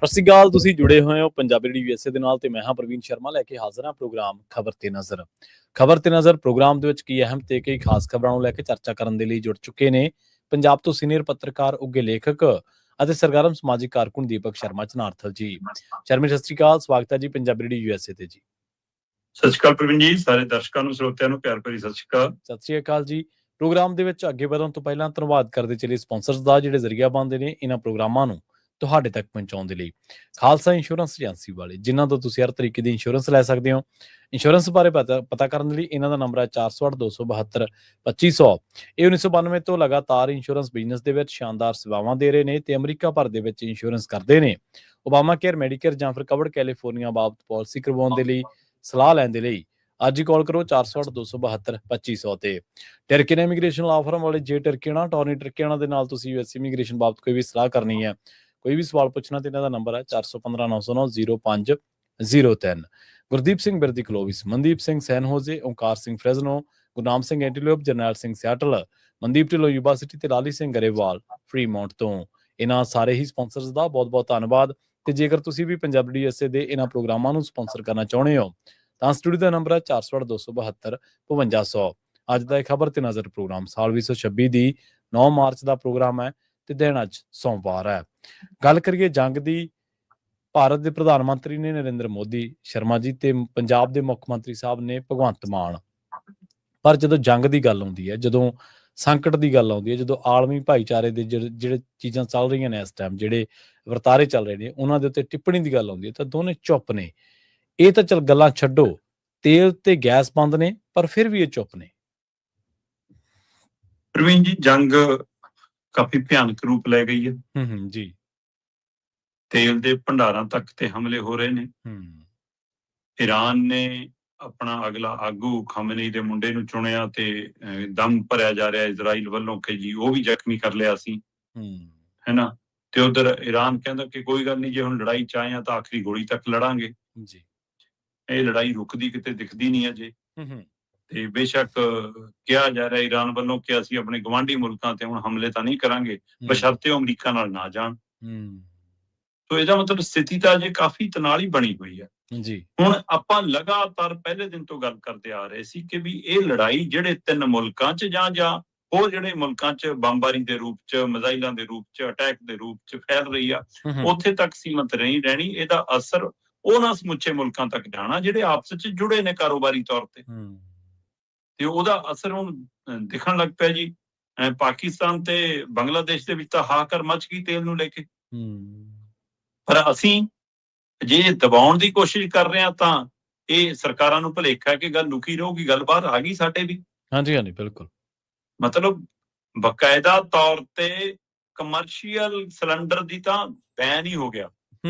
ਸਤਿ ਸ਼੍ਰੀ ਅਕਾਲ। ਤੁਸੀਂ ਜੁੜੇ ਹੋਏ ਹੋ ਪੰਜਾਬੀ ਰੇਡੀਓ USA ਦੇ ਨਾਲ ਤੇ ਮੈਂ ਹਾਂ ਪ੍ਰਵੀਨ ਸ਼ਰਮਾ ਲੈ ਕੇ ਹਾਜ਼ਰ ਹਾਂ ਪ੍ਰੋਗਰਾਮ ਖਬਰ ਤੇ ਨਜ਼ਰ। ਖਬਰ ਤੇ ਨਜ਼ਰ ਪ੍ਰੋਗਰਾਮ ਦੇ ਵਿੱਚ ਕੀ ਅਹਿਮ ਤੇ ਕਈ ਖਾਸ ਖਬਰਾਂ ਨੂੰ ਲੈ ਕੇ ਚਰਚਾ ਕਰਨ ਦੇ ਲਈ ਜੁੜ ਚੁੱਕੇ ਨੇ ਪੰਜਾਬ ਤੋਂ ਸੀਨੀਅਰ ਪੱਤਰਕਾਰ ਉੱਘੇ ਲੇਖਕ ਅਤੇ ਸਰਗਰਮ ਸਮਾਜਿਕ ਕਾਰਕੁਨ ਦੀਪਕ ਸ਼ਰਮਾ ਚਨਾਰਥਲ ਜੀ। ਸ਼ਰਮੀ ਸਤਿ ਸ਼੍ਰੀ ਅਕਾਲ, ਸਵਾਗਤ ਹੈ ਜੀ ਪੰਜਾਬੀ ਰੇਡੀਓ USA ਤੇ ਜੀ। ਸਤਿ ਸ਼੍ਰੀ ਅਕਾਲ ਪ੍ਰਵੀਨ ਜੀ, ਸਾਰੇ ਦਰਸ਼ਕਾਂ ਨੂੰ ਸਰੋਤਿਆਂ ਨੂੰ ਪਿਆਰ ਭਰੀ ਸਤਿ ਸ਼੍ਰੀ ਅਕਾਲ। ਸਤਿ ਸ਼੍ਰੀ ਅਕਾਲ ਜੀ। ਪ੍ਰੋਗਰਾਮ ਦੇ ਵਿੱਚ ਅੱਗੇ ਵਧਣ ਤੋਂ ਪਹਿਲਾਂ ਧੰਨਵਾਦ ਕਰਦੇ ਚਲੇ ਸਪਾਂਸਰਸ ਦਾ ਜਿਹੜੇ ਜ਼ਰੀਆ ਬਣਦੇ ਨੇ ਇਹਨਾਂ ਪ੍ਰੋਗਰਾਮਾਂ ਨੂੰ ਤੁਹਾਡੇ ਤੱਕ ਪਹੁੰਚਾਉਣ ਦੇ ਲਈ। ਖਾਲਸਾ ਇੰਸ਼ੋਰੈਂਸ ਏਜੰਸੀ ਵਾਲੇ, ਜਿਨ੍ਹਾਂ ਤੋਂ ਤੁਸੀਂ ਹਰ ਤਰੀਕੇ ਦੀ ਇੰਸ਼ੋਰੈਂਸ ਲੈ ਸਕਦੇ ਹੋ। ਇੰਸ਼ੋਰੈਂਸ ਬਾਰੇ ਪਤਾ ਕਰਨ ਦੇ ਲਈ ਇਹਨਾਂ ਦਾ ਨੰਬਰ ਹੈ 408-272-2500। ਇਹ 1992 ਤੋਂ ਲਗਾਤਾਰ ਇੰਸ਼ੋਰੈਂਸ ਬਿਜ਼ਨਸ ਦੇ ਵਿੱਚ ਸ਼ਾਨਦਾਰ ਸੇਵਾਵਾਂ ਦੇ ਰਹੇ ਨੇ ਤੇ ਅਮਰੀਕਾ ਭਰ ਦੇ ਵਿੱਚ ਇੰਸ਼ੋਰੈਂਸ ਕਰਦੇ ਨੇ। ਓਬਾਮਾ ਕੇਅਰ, ਮੈਡੀਕੇਅਰ ਜਾਂ ਫਿਰ ਕਵਰਡ ਕੈਲੀਫੋਰਨੀਆ ਬਾਬਤ ਪਾਲਿਸੀ ਕਰਵਾਉਣ ਦੇ ਲਈ, ਸਲਾਹ ਲੈਣ ਦੇ ਲਈ ਅੱਜ ਹੀ ਕਾਲ ਕਰੋ 408-272-2500 ਤੇ। ਟਰਕੀਨ ਇਮੀਗ੍ਰੇਸ਼ਨ ਲਾਅ ਫਰਮ ਵਾਲੇ ਜੇ ਟਰਕੀਨਾ ਟੋਰਨੀ ਟਰਕੀਨਾ ਦੇ ਨਾਲ ਤੁਸੀਂ US ਇਮੀਗ੍ਰੇਸ਼ਨ ਬਾਬਤ ਕੋਈ ਵੀ ਸਲਾਹ ਕਰਨੀ ਹੈ, ਕੋਈ ਵੀ ਸਵਾਲ ਪੁੱਛਣਾ ਤੇ ਇਹਨਾਂ ਦਾ ਨੰਬਰ ਹੈ 415-909-0503। Gurdeep Singh Birdi Clovis, Mandeep Singh San Jose, Onkar Singh Fresno, Gurnam Singh Antelope, Jarnail Singh Seattle, Mandeep Dhillon Yuba city ਤੇ ਲਾਲੀ ਸਿੰਘ ਗਰੇਵਾਲ ਫਰੀਮਾਉਂਟ ਤੋਂ। ਇਹਨਾਂ ਸਾਰੇ ਹੀ ਸਪਾਂਸਰਸ ਦਾ ਬਹੁਤ-ਬਹੁਤ ਧੰਨਵਾਦ। ਤੇ ਜੇਕਰ ਤੁਸੀਂ ਵੀ ਪੰਜਾਬੀ USA ਦੇ ਇਹਨਾਂ ਪ੍ਰੋਗਰਾਮਾਂ ਨੂੰ ਸਪਾਂਸਰ ਕਰਨਾ ਚਾਹੁੰਦੇ ਹੋ ਤਾਂ ਸਟੂਡੀਓ ਦਾ ਨੰਬਰ ਹੈ 408-272-5500। ਅੱਜ ਦਾ ਇਹ ਖਬਰ ਤੇ ਨਜ਼ਰ ਪ੍ਰੋਗਰਾਮ ਸਾਲ 2026 ਦੀ 9 ਮਾਰਚ ਦਾ ਪ੍ਰੋਗਰਾਮ ਹੈ ਤੇ ਦਿਨ ਅੱਜ ਸੋਮਵਾਰ ਹੈ। ਗੱਲ ਕਰੀਏ ਜੰਗ ਦੀ। ਭਾਰਤ ਦੇ ਪ੍ਰਧਾਨ ਮੰਤਰੀ ਨੇ ਨਰਿੰਦਰ ਮੋਦੀ ਸ਼ਰਮਾ ਜੀ ਤੇ ਪੰਜਾਬ ਦੇ ਮੁੱਖ ਮੰਤਰੀ ਸਾਹਿਬ ਨੇ ਭਗਵੰਤ ਮਾਨ। ਪਰ ਜਦੋਂ ਜੰਗ ਦੀ ਗੱਲ ਆਉਂਦੀ ਹੈ, ਜਦੋਂ ਸੰਕਟ ਦੀ ਗੱਲ ਆਉਂਦੀ ਹੈ, ਜਦੋਂ ਆਲਮੀ ਭਾਈਚਾਰੇ ਦੇ ਜਿਹੜੇ ਚੀਜ਼ਾਂ ਚੱਲ ਰਹੀਆਂ ਨੇ ਇਸ ਟਾਈਮ, ਜਿਹੜੇ ਵਰਤਾਰੇ ਚੱਲ ਰਹੇ ਨੇ ਉਹਨਾਂ ਦੇ ਉੱਤੇ ਟਿੱਪਣੀ ਦੀ ਗੱਲ ਆਉਂਦੀ ਹੈ ਤਾਂ ਦੋਨੇ ਚੁੱਪ ਨੇ। ਇਹ ਤਾਂ ਚਲ ਗੱਲਾਂ ਛੱਡੋ, ਤੇਲ ਤੇ ਗੈਸ ਬੰਦ ਨੇ ਪਰ ਫਿਰ ਵੀ ਇਹ ਚੁੱਪ ਨੇ। ਪ੍ਰਵੀਨ ਜੀ, ਜੰਗ ਕਾਫੀ ਭਿਆਨਕ ਰੂਪ ਲੈ ਗਈ ਹੈ। ਜੀ। ਤੇਲ ਦੇ ਭੰਡਾਰਾਂ ਤੱਕ ਤੇ ਹਮਲੇ ਹੋ ਰਹੇ ਨੇ। ਈਰਾਨ ਨੇ ਆਪਣਾ ਅਗਲਾ ਆਗੂ ਖਮੇਨੀ ਦੇ ਮੁੰਡੇ ਨੂੰ ਚੁਣਿਆ ਤੇ ਦਮ ਭਰਿਆ ਜਾ ਰਿਹਾ ਇਜ਼ਰਾਈਲ ਵੱਲੋਂ ਕਿ ਜੀ ਉਹ ਵੀ ਜ਼ਖਮੀ ਕਰ ਲਿਆ ਸੀ, ਹੈਨਾ। ਤੇ ਉਧਰ ਈਰਾਨ ਕਹਿੰਦਾ ਕਿ ਕੋਈ ਗੱਲ ਨਹੀਂ, ਜੇ ਹੁਣ ਲੜਾਈ ਚ ਆਏ ਆ ਤਾਂ ਆਖਰੀ ਗੋਲੀ ਤੱਕ ਲੜਾਂਗੇ ਜੀ। ਇਹ ਲੜਾਈ ਰੁਕਦੀ ਕਿਤੇ ਦਿਖਦੀ ਨਹੀਂ ਅਜੇ। ਤੇ ਬੇਸ਼ੱਕ ਕਿਹਾ ਜਾ ਰਿਹਾ ਈਰਾਨ ਵੱਲੋਂ ਕਿ ਅਸੀਂ ਆਪਣੇ ਗਵਾਂਢੀ ਮੁਲਕਾਂ ਤੇ ਹੁਣ ਹਮਲੇ ਤਾਂ ਨਹੀਂ ਕਰਾਂਗੇ, ਬਸ਼ਰਤੇ ਉਹ ਅਮਰੀਕਾ ਨਾਲ ਨਾ ਜਾਣ। ਤੋ ਇਹਦਾ ਮਤਲਬ ਸਥਿਤੀ ਤਾਂ ਅਜੇ ਕਾਫੀ ਤਣਾਅ ਹੀ ਬਣੀ ਹੋਈ ਹੈ ਜੀ। ਹੁਣ ਆਪਾਂ ਲਗਾਤਾਰ ਪਹਿਲੇ ਦਿਨ ਤੋਂ ਗੱਲ ਕਰਦੇ ਆ ਰਹੇ ਸੀ ਕਿ ਵੀ ਇਹ ਲੜਾਈ ਜਿਹੜੇ ਤਿੰਨ ਮੁਲਕਾਂ 'ਚ ਜਾਂ ਹੋਰ ਜਿਹੜੇ ਮੁਲਕਾਂ 'ਚ ਬੰਬਾਰੀ ਦੇ ਰੂਪ 'ਚ, ਮਿਜ਼ਾਈਲਾਂ ਦੇ ਰੂਪ 'ਚ, ਅਟੈਕ ਦੇ ਰੂਪ 'ਚ ਫੈਲ ਰਹੀ ਆ, ਉੱਥੇ ਤੱਕ ਸੀਮਤ ਨਹੀਂ ਰਹਿਣੀ। ਇਹਦਾ ਅਸਰ ਉਹਨਾਂ ਸਮੁੱਚੇ ਮੁਲਕਾਂ ਤੱਕ ਜਾਣਾ ਜਿਹੜੇ ਆਪਸ 'ਚ ਜੁੜੇ ਨੇ ਕਾਰੋਬਾਰੀ ਤੌਰ ਤੇ। ਤੇ ਉਹਦਾ ਅਸਰ ਹੁਣ ਦਿਖਣ ਲੱਗ ਪਿਆ ਜੀ। ਪਾਕਿਸਤਾਨ ਤੇ ਬੰਗਲਾਦੇਸ਼ ਦੇ ਵਿੱਚ ਤਾਂ ਹਾਹਾਕਾਰ ਮਚ ਗਈ ਤੇਲ ਨੂੰ ਲੈ ਕੇ। ਪਰ ਅਸੀਂ ਜੇ ਦਬਾਉਣ ਦੀ ਕੋਸ਼ਿਸ਼ ਕਰ ਰਹੇ ਹਾਂ ਤਾਂ ਇਹ ਸਰਕਾਰਾਂ ਨੂੰ ਭੁਲੇਖਾ ਕਿ ਗੱਲ ਲੁਕੀ ਰਹੂਗੀ, ਗੱਲ ਬਾਹਰ ਆ ਗਈ ਸਾਡੇ ਵੀ। ਹਾਂਜੀ, ਬਿਲਕੁਲ। ਮਤਲਬ ਬਕਾਇਦਾ ਤੌਰ ਤੇ ਕਮਰਸ਼ੀਅਲ ਸਿਲੰਡਰ ਦੀ ਤਾਂ ਬੈਨ ਹੀ ਹੋ ਗਿਆ।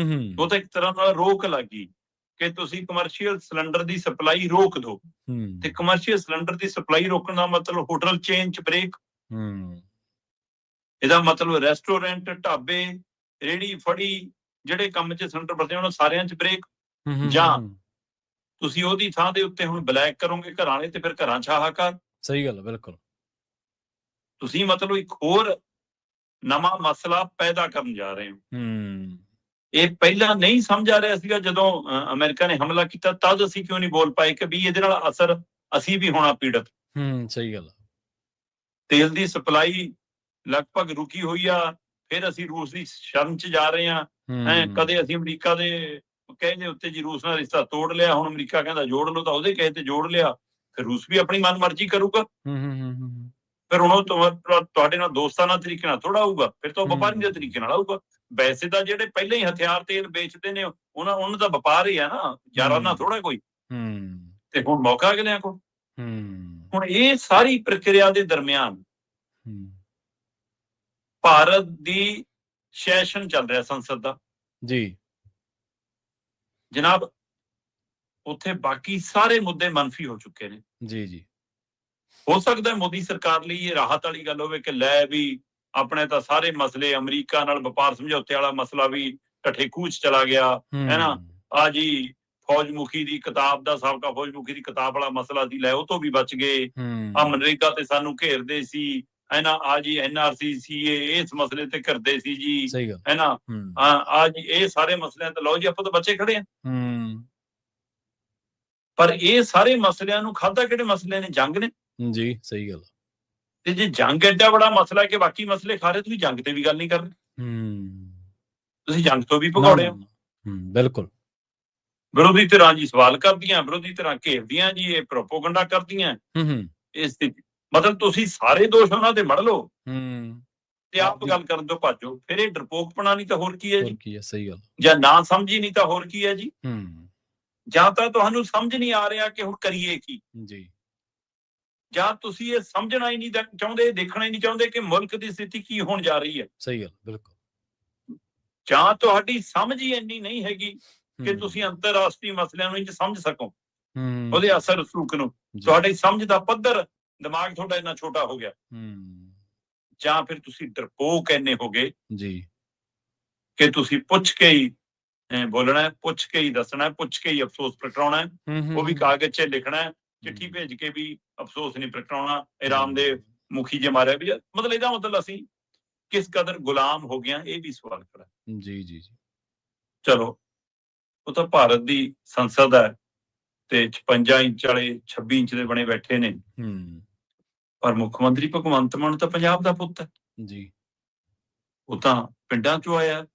ਉਹ ਤਾਂ ਇੱਕ ਤਰ੍ਹਾਂ ਨਾਲ ਰੋਕ ਲੱਗ ਗਈ ਕਿ ਤੁਸੀਂ ਕਮਰਸ਼ੀਅਲ ਸਿਲੰਡਰ ਦੀ ਸਪਲਾਈ ਰੋਕ ਦਿਓ। ਤੇ ਕਮਰਸ਼ੀਅਲ ਸਿਲੰਡਰ ਦੀ ਸਪਲਾਈ ਰੋਕਣ ਦਾ ਮਤਲਬ ਹੋਟਲ ਚੇਨ 'ਚ ਬ੍ਰੇਕ। ਇਹਦਾ ਮਤਲਬ ਰੈਸਟੋਰੈਂਟ, ਢਾਬੇ, ਰੇਹੜੀ ਫੜੀ ਜਿਹੜੇ ਕੰਮ 'ਚ ਸਿਲੰਡਰ ਵਰਤੇ ਉਹਨਾਂ ਸਾਰਿਆਂ 'ਚ ਬ੍ਰੇਕ। ਜਾਂ ਤੁਸੀਂ ਉਹਦੀ ਥਾਂ ਦੇ ਉੱਤੇ ਹੁਣ ਬਲੈਕ ਕਰੋਗੇ ਘਰਾਂ ਵਾਲੇ ਤੇ ਫਿਰ ਘਰਾਂ 'ਚ ਹਾਹਾਕਾਰ। ਸਹੀ ਗੱਲ ਹੈ, ਬਿਲਕੁਲ। ਤੁਸੀਂ ਮਤਲਬ ਇੱਕ ਹੋਰ ਨਵਾਂ ਮਸਲਾ ਪੈਦਾ ਕਰਨ ਜਾ ਰਹੇ ਹੋ। ਇਹ ਪਹਿਲਾਂ ਨਹੀਂ ਸਮਝ ਆ ਰਿਹਾ ਸੀਗਾ ਜਦੋਂ ਅਮਰੀਕਾ ਨੇ ਹਮਲਾ ਕੀਤਾ, ਤਦ ਅਸੀਂ ਕਿਉਂ ਨਹੀਂ ਬੋਲ ਪਾਏ ਕਿ ਵੀ ਇਹਦੇ ਨਾਲ ਅਸਰ ਅਸੀਂ ਵੀ ਹੋਣਾ ਪੀੜਤ। ਸਹੀ ਗੱਲ। ਤੇਲ ਦੀ ਸਪਲਾਈ ਲਗਭਗ ਰੁਕੀ ਹੋਈ ਆ, ਫਿਰ ਅਸੀਂ ਰੂਸ ਦੀ ਸ਼ਰਨ 'ਚ ਜਾ ਰਹੇ ਹਾਂ। ਕਦੇ ਅਸੀਂ ਅਮਰੀਕਾ ਦੇ ਕਹੇ ਦੇ ਉੱਤੇ ਜੀ ਰੂਸ ਨਾਲ ਰਿਸ਼ਤਾ ਤੋੜ ਲਿਆ, ਹੁਣ ਅਮਰੀਕਾ ਕਹਿੰਦਾ ਜੋੜ ਲਓ, ਤਾਂ ਉਹਦੇ ਕਹੇ ਤੇ ਜੋੜ ਲਿਆ। ਫਿਰ ਰੂਸ ਵੀ ਆਪਣੀ ਮਨਮਰਜ਼ੀ ਕਰੂਗਾ। ਫਿਰ ਹੁਣ ਉਹ ਤੁਹਾਡੇ ਨਾਲ ਦੋਸਤਾਨਾ ਤਰੀਕੇ ਨਾਲ ਥੋੜਾ ਆਊਗਾ, ਫਿਰ ਤਾਂ ਉਹ ਵਪਾਰੀ ਦੇ ਤਰੀਕੇ ਨਾਲ ਆਊਗਾ। ਵੈਸੇ ਤਾਂ ਜਿਹੜੇ ਪਹਿਲਾਂ ਹੀ ਹਥਿਆਰ ਤੇਲ ਵੇਚਦੇ ਨੇ ਉਹਨਾਂ ਦਾ ਵਪਾਰ ਹੀ ਆ ਨਾ, ਯਾਰਾਨਾ ਥੋੜਾ ਕੋਈ। ਤੇ ਹੁਣ ਮੌਕਾ ਅਗਲਿਆਂ ਕੋਲ। ਹੁਣ ਇਹ ਸਾਰੀ ਪ੍ਰਕਿਰਿਆ ਦੇ ਦਰਮਿਆਨ ਭਾਰਤ ਦੀ ਸੈਸ਼ਨ ਚੱਲ ਰਿਹਾ ਸੰਸਦ ਦਾ ਜੀ ਜਨਾਬ। ਉੱਥੇ ਬਾਕੀ ਸਾਰੇ ਮੁੱਦੇ ਮਨਫੀ ਹੋ ਚੁੱਕੇ ਨੇ ਜੀ। ਹੋ ਸਕਦਾ ਮੋਦੀ ਸਰਕਾਰ ਲਈ ਇਹ ਰਾਹਤ ਵਾਲੀ ਗੱਲ ਹੋਵੇ ਕਿ ਲੈ ਵੀ ਆਪਣੇ ਤਾਂ ਸਾਰੇ ਮਸਲੇ, ਅਮਰੀਕਾ ਨਾਲ ਵਪਾਰ ਸਮਝੌਤੇ ਵਾਲਾ ਮਸਲਾ ਵੀ ਢੱਠੇ ਖੂਹ 'ਚ ਚਲਾ ਗਿਆ, ਹੈ ਨਾ। ਆ ਜੀ ਫੌਜ ਮੁਖੀ ਦੀ ਕਿਤਾਬ ਦਾ, ਸਾਬਕਾ ਫੌਜ ਮੁਖੀ ਦੀ ਕਿਤਾਬ ਵਾਲਾ ਮਸਲਾ ਸੀ, ਲੈ ਉਹ ਤੋਂ ਵੀ ਬਚ ਗਏ। ਆ ਮਨਰੇਗਾ ਤੇ ਸਾਨੂੰ ਘੇਰਦੇ ਸੀ, ਹੈ ਨਾ, ਆ ਜੀ NRC CA ਇਸ ਮਸਲੇ ਤੇ ਕਰਦੇ ਸੀ ਜੀ, ਸਹੀ ਗੱਲ ਹੈ ਨਾ, ਆ ਜੀ ਇਹ ਸਾਰੇ ਮਸਲਿਆਂ ਤੇ ਲਓ ਜੀ ਆਪਾਂ ਤਾਂ ਬੱਚੇ ਖੜੇ ਆ। ਪਰ ਇਹ ਸਾਰੇ ਮਸਲਿਆਂ ਨੂੰ ਖਾਧਾ ਕਿਹੜੇ ਮਸਲੇ ਨੇ? ਜੰਗ ਨੇ ਜੀ। ਸਹੀ ਗੱਲ। ਤੇ ਜੇ ਜੰਗ ਐਡਾ ਬੜਾ ਮਸਲਾ ਕਿ ਬਾਕੀ ਮਸਲੇ ਖਾ ਰਹੇ, ਤੁਸੀਂ ਜੰਗ ਤੇ ਵੀ ਗੱਲ ਨਹੀਂ ਕਰ ਰਹੇ, ਤੁਸੀਂ ਜੰਗ ਤੋਂ ਵੀ ਭਗੌੜੇ ਹੋ। ਬਿਲਕੁਲ। ਵਿਰੋਧੀ ਧਿਰਾਂ ਜੀ ਸਵਾਲ ਕਰਦੀਆਂ, ਵਿਰੋਧੀ ਧਿਰਾਂ ਘੇਰਦੀਆਂ ਜੀ, ਇਹ ਪ੍ਰੋਪੋਗੰਡਾ ਕਰਦੀਆਂ। ਇਸ ਤੇ ਮਤਲਬ ਤੁਸੀਂ ਸਾਰੇ ਦੋਸ਼ ਉਹਨਾਂ ਦੇ ਮੜ ਲਓ ਤੇ ਆਪ ਗੱਲ ਕਰਨ ਤੋਂ ਭੱਜੋ, ਫਿਰ ਇਹ ਡਰਪੋਕਪਣਾ ਨਹੀਂ ਤਾਂ ਹੋਰ ਕੀ ਹੈ ਜੀ? ਸਹੀ ਗੱਲ। ਜਾਂ ਨਾ ਸਮਝੀ ਨਹੀਂ ਤਾਂ ਹੋਰ ਕੀ ਹੈ ਜੀ? ਜਾਂ ਤਾਂ ਤੁਹਾਨੂੰ ਸਮਝ ਨਹੀਂ ਆ ਰਿਹਾ ਕਿ ਹੁਣ ਕਰੀਏ ਕੀ ਜੀ, ਜਾਂ ਤੁਸੀਂ ਇਹ ਸਮਝਣਾ ਹੀ ਨਹੀਂ ਚਾਹੁੰਦੇ, ਦੇਖਣਾ ਹੀ ਨਹੀਂ ਚਾਹੁੰਦੇ ਕਿ ਮੁਲਕ ਦੀ ਸਥਿਤੀ ਕੀ ਹੋਣ ਜਾ ਰਹੀ ਹੈ। ਸਹੀ ਗੱਲ, ਬਿਲਕੁਲ। ਜਾਂ ਤੁਹਾਡੀ ਸਮਝ ਹੀ ਇੰਨੀ ਨਹੀਂ ਹੈਗੀ ਕਿ ਤੁਸੀਂ ਅੰਤਰਰਾਸ਼ਟਰੀ ਮਸਲਿਆਂ ਨੂੰ ਇੰਝ ਸਮਝ ਸਕੋ, ਉਹਦੇ ਅਸਰ ਰਸੂਖ ਨੂੰ। ਤੁਹਾਡੀ ਸਮਝ ਦਾ ਪੱਧਰ, ਦਿਮਾਗ ਤੁਹਾਡਾ ਇੰਨਾ ਛੋਟਾ ਹੋ ਗਿਆ। ਜਾਂ ਫਿਰ ਤੁਸੀਂ ਡਰਪੋਕ ਇੰਨੇ ਹੋ ਗਏ ਜੀ ਕਿ ਤੁਸੀਂ ਪੁੱਛ ਕੇ ਹੀ ਬੋਲਣਾ, ਪੁੱਛ ਕੇ ਹੀ ਦੱਸਣਾ, ਪੁੱਛ ਕੇ ਹੀ ਅਫਸੋਸ ਪ੍ਰਗਟਾਉਣਾ, ਉਹ ਵੀ ਕਾਗਜ਼ 'ਚ ਲਿਖਣਾ, ਚਿੱਠੀ ਭੇਜ ਕੇ ਵੀ ਅਫਸੋਸ ਨਹੀਂ ਪ੍ਰਗਟਾਉਣਾ। ਇਰਾਨ ਦੇ ਮੁਖੀ ਜੇ ਮਾਰਿਆ ਵੀ, ਮਤਲਬ ਇਹਦਾ ਮਤਲਬ ਅਸੀਂ ਕਿਸ ਕਦਰ ਗੁਲਾਮ ਹੋ ਗਏ, ਇਹ ਵੀ ਸਵਾਲ ਖੜਾ। ਜੀ ਜੀ ਜੀ। ਚਲੋ, ਉਹ ਤਾਂ ਭਾਰਤ ਦੀ ਸੰਸਦ ਹੈ ਤੇ 56 ਇੰਚ ਵਾਲੇ 26 ਇੰਚ ਦੇ ਬਣੇ ਬੈਠੇ ਨੇ, ਪਰ ਮੁੱਖ ਮੰਤਰੀ ਭਗਵੰਤ ਮਾਨ ਤਾਂ ਪੰਜਾਬ ਦਾ ਪੁੱਤ ਹੈ ਜੀ। ਉਹ ਤਾਂ ਪਿੰਡਾਂ ਚੋਂ ਆਇਆ,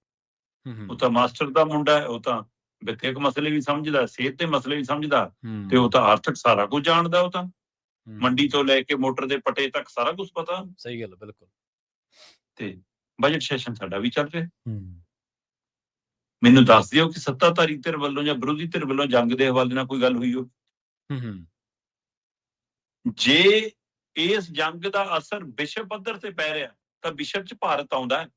ਉਹ ਤਾਂ ਮਾਸਟਰ ਦਾ ਮੁੰਡਾ ਹੈ, ਉਹ ਤਾਂ ਵਿੱਦਿਅਕ ਮਸਲੇ ਵੀ ਸਮਝਦਾ, ਸਿਹਤ ਦੇ ਮਸਲੇ ਵੀ ਸਮਝਦਾ, ਤੇ ਉਹ ਤਾਂ ਆਰਥਿਕ ਸਾਰਾ ਕੁਝ ਜਾਣਦਾ। ਉਹ ਤਾਂ ਮੰਡੀ ਤੋਂ ਲੈ ਕੇ ਮੋਟਰ ਦੇ ਪੱਟੇ ਤੱਕ ਸਾਰਾ ਕੁਝ ਪਤਾ। ਸਹੀ ਗੱਲ, ਬਿਲਕੁਲ। ਤੇ ਬਜਟ ਸੈਸ਼ਨ ਸਾਡਾ ਵੀ ਚੱਲ ਰਿਹਾ। ਮੈਨੂੰ ਦੱਸ ਦਿਓ ਕਿ ਸੱਤਾਧਾਰੀ ਧਿਰ ਵੱਲੋਂ ਜਾਂ ਵਿਰੋਧੀ ਧਿਰ ਵੱਲੋਂ ਜੰਗ ਦੇ ਹਵਾਲੇ ਨਾਲ ਕੋਈ ਗੱਲ ਹੋਈ ਹੋ? ਜੇ ਇਸ ਜੰਗ ਦਾ ਅਸਰ ਵਿਸ਼ਵ ਪੱਧਰ ਤੇ ਪੈ ਰਿਹਾ ਤਾਂ ਵਿਸ਼ਵ 'ਚ ਭਾਰਤ ਆਉਂਦਾ ਹੈ,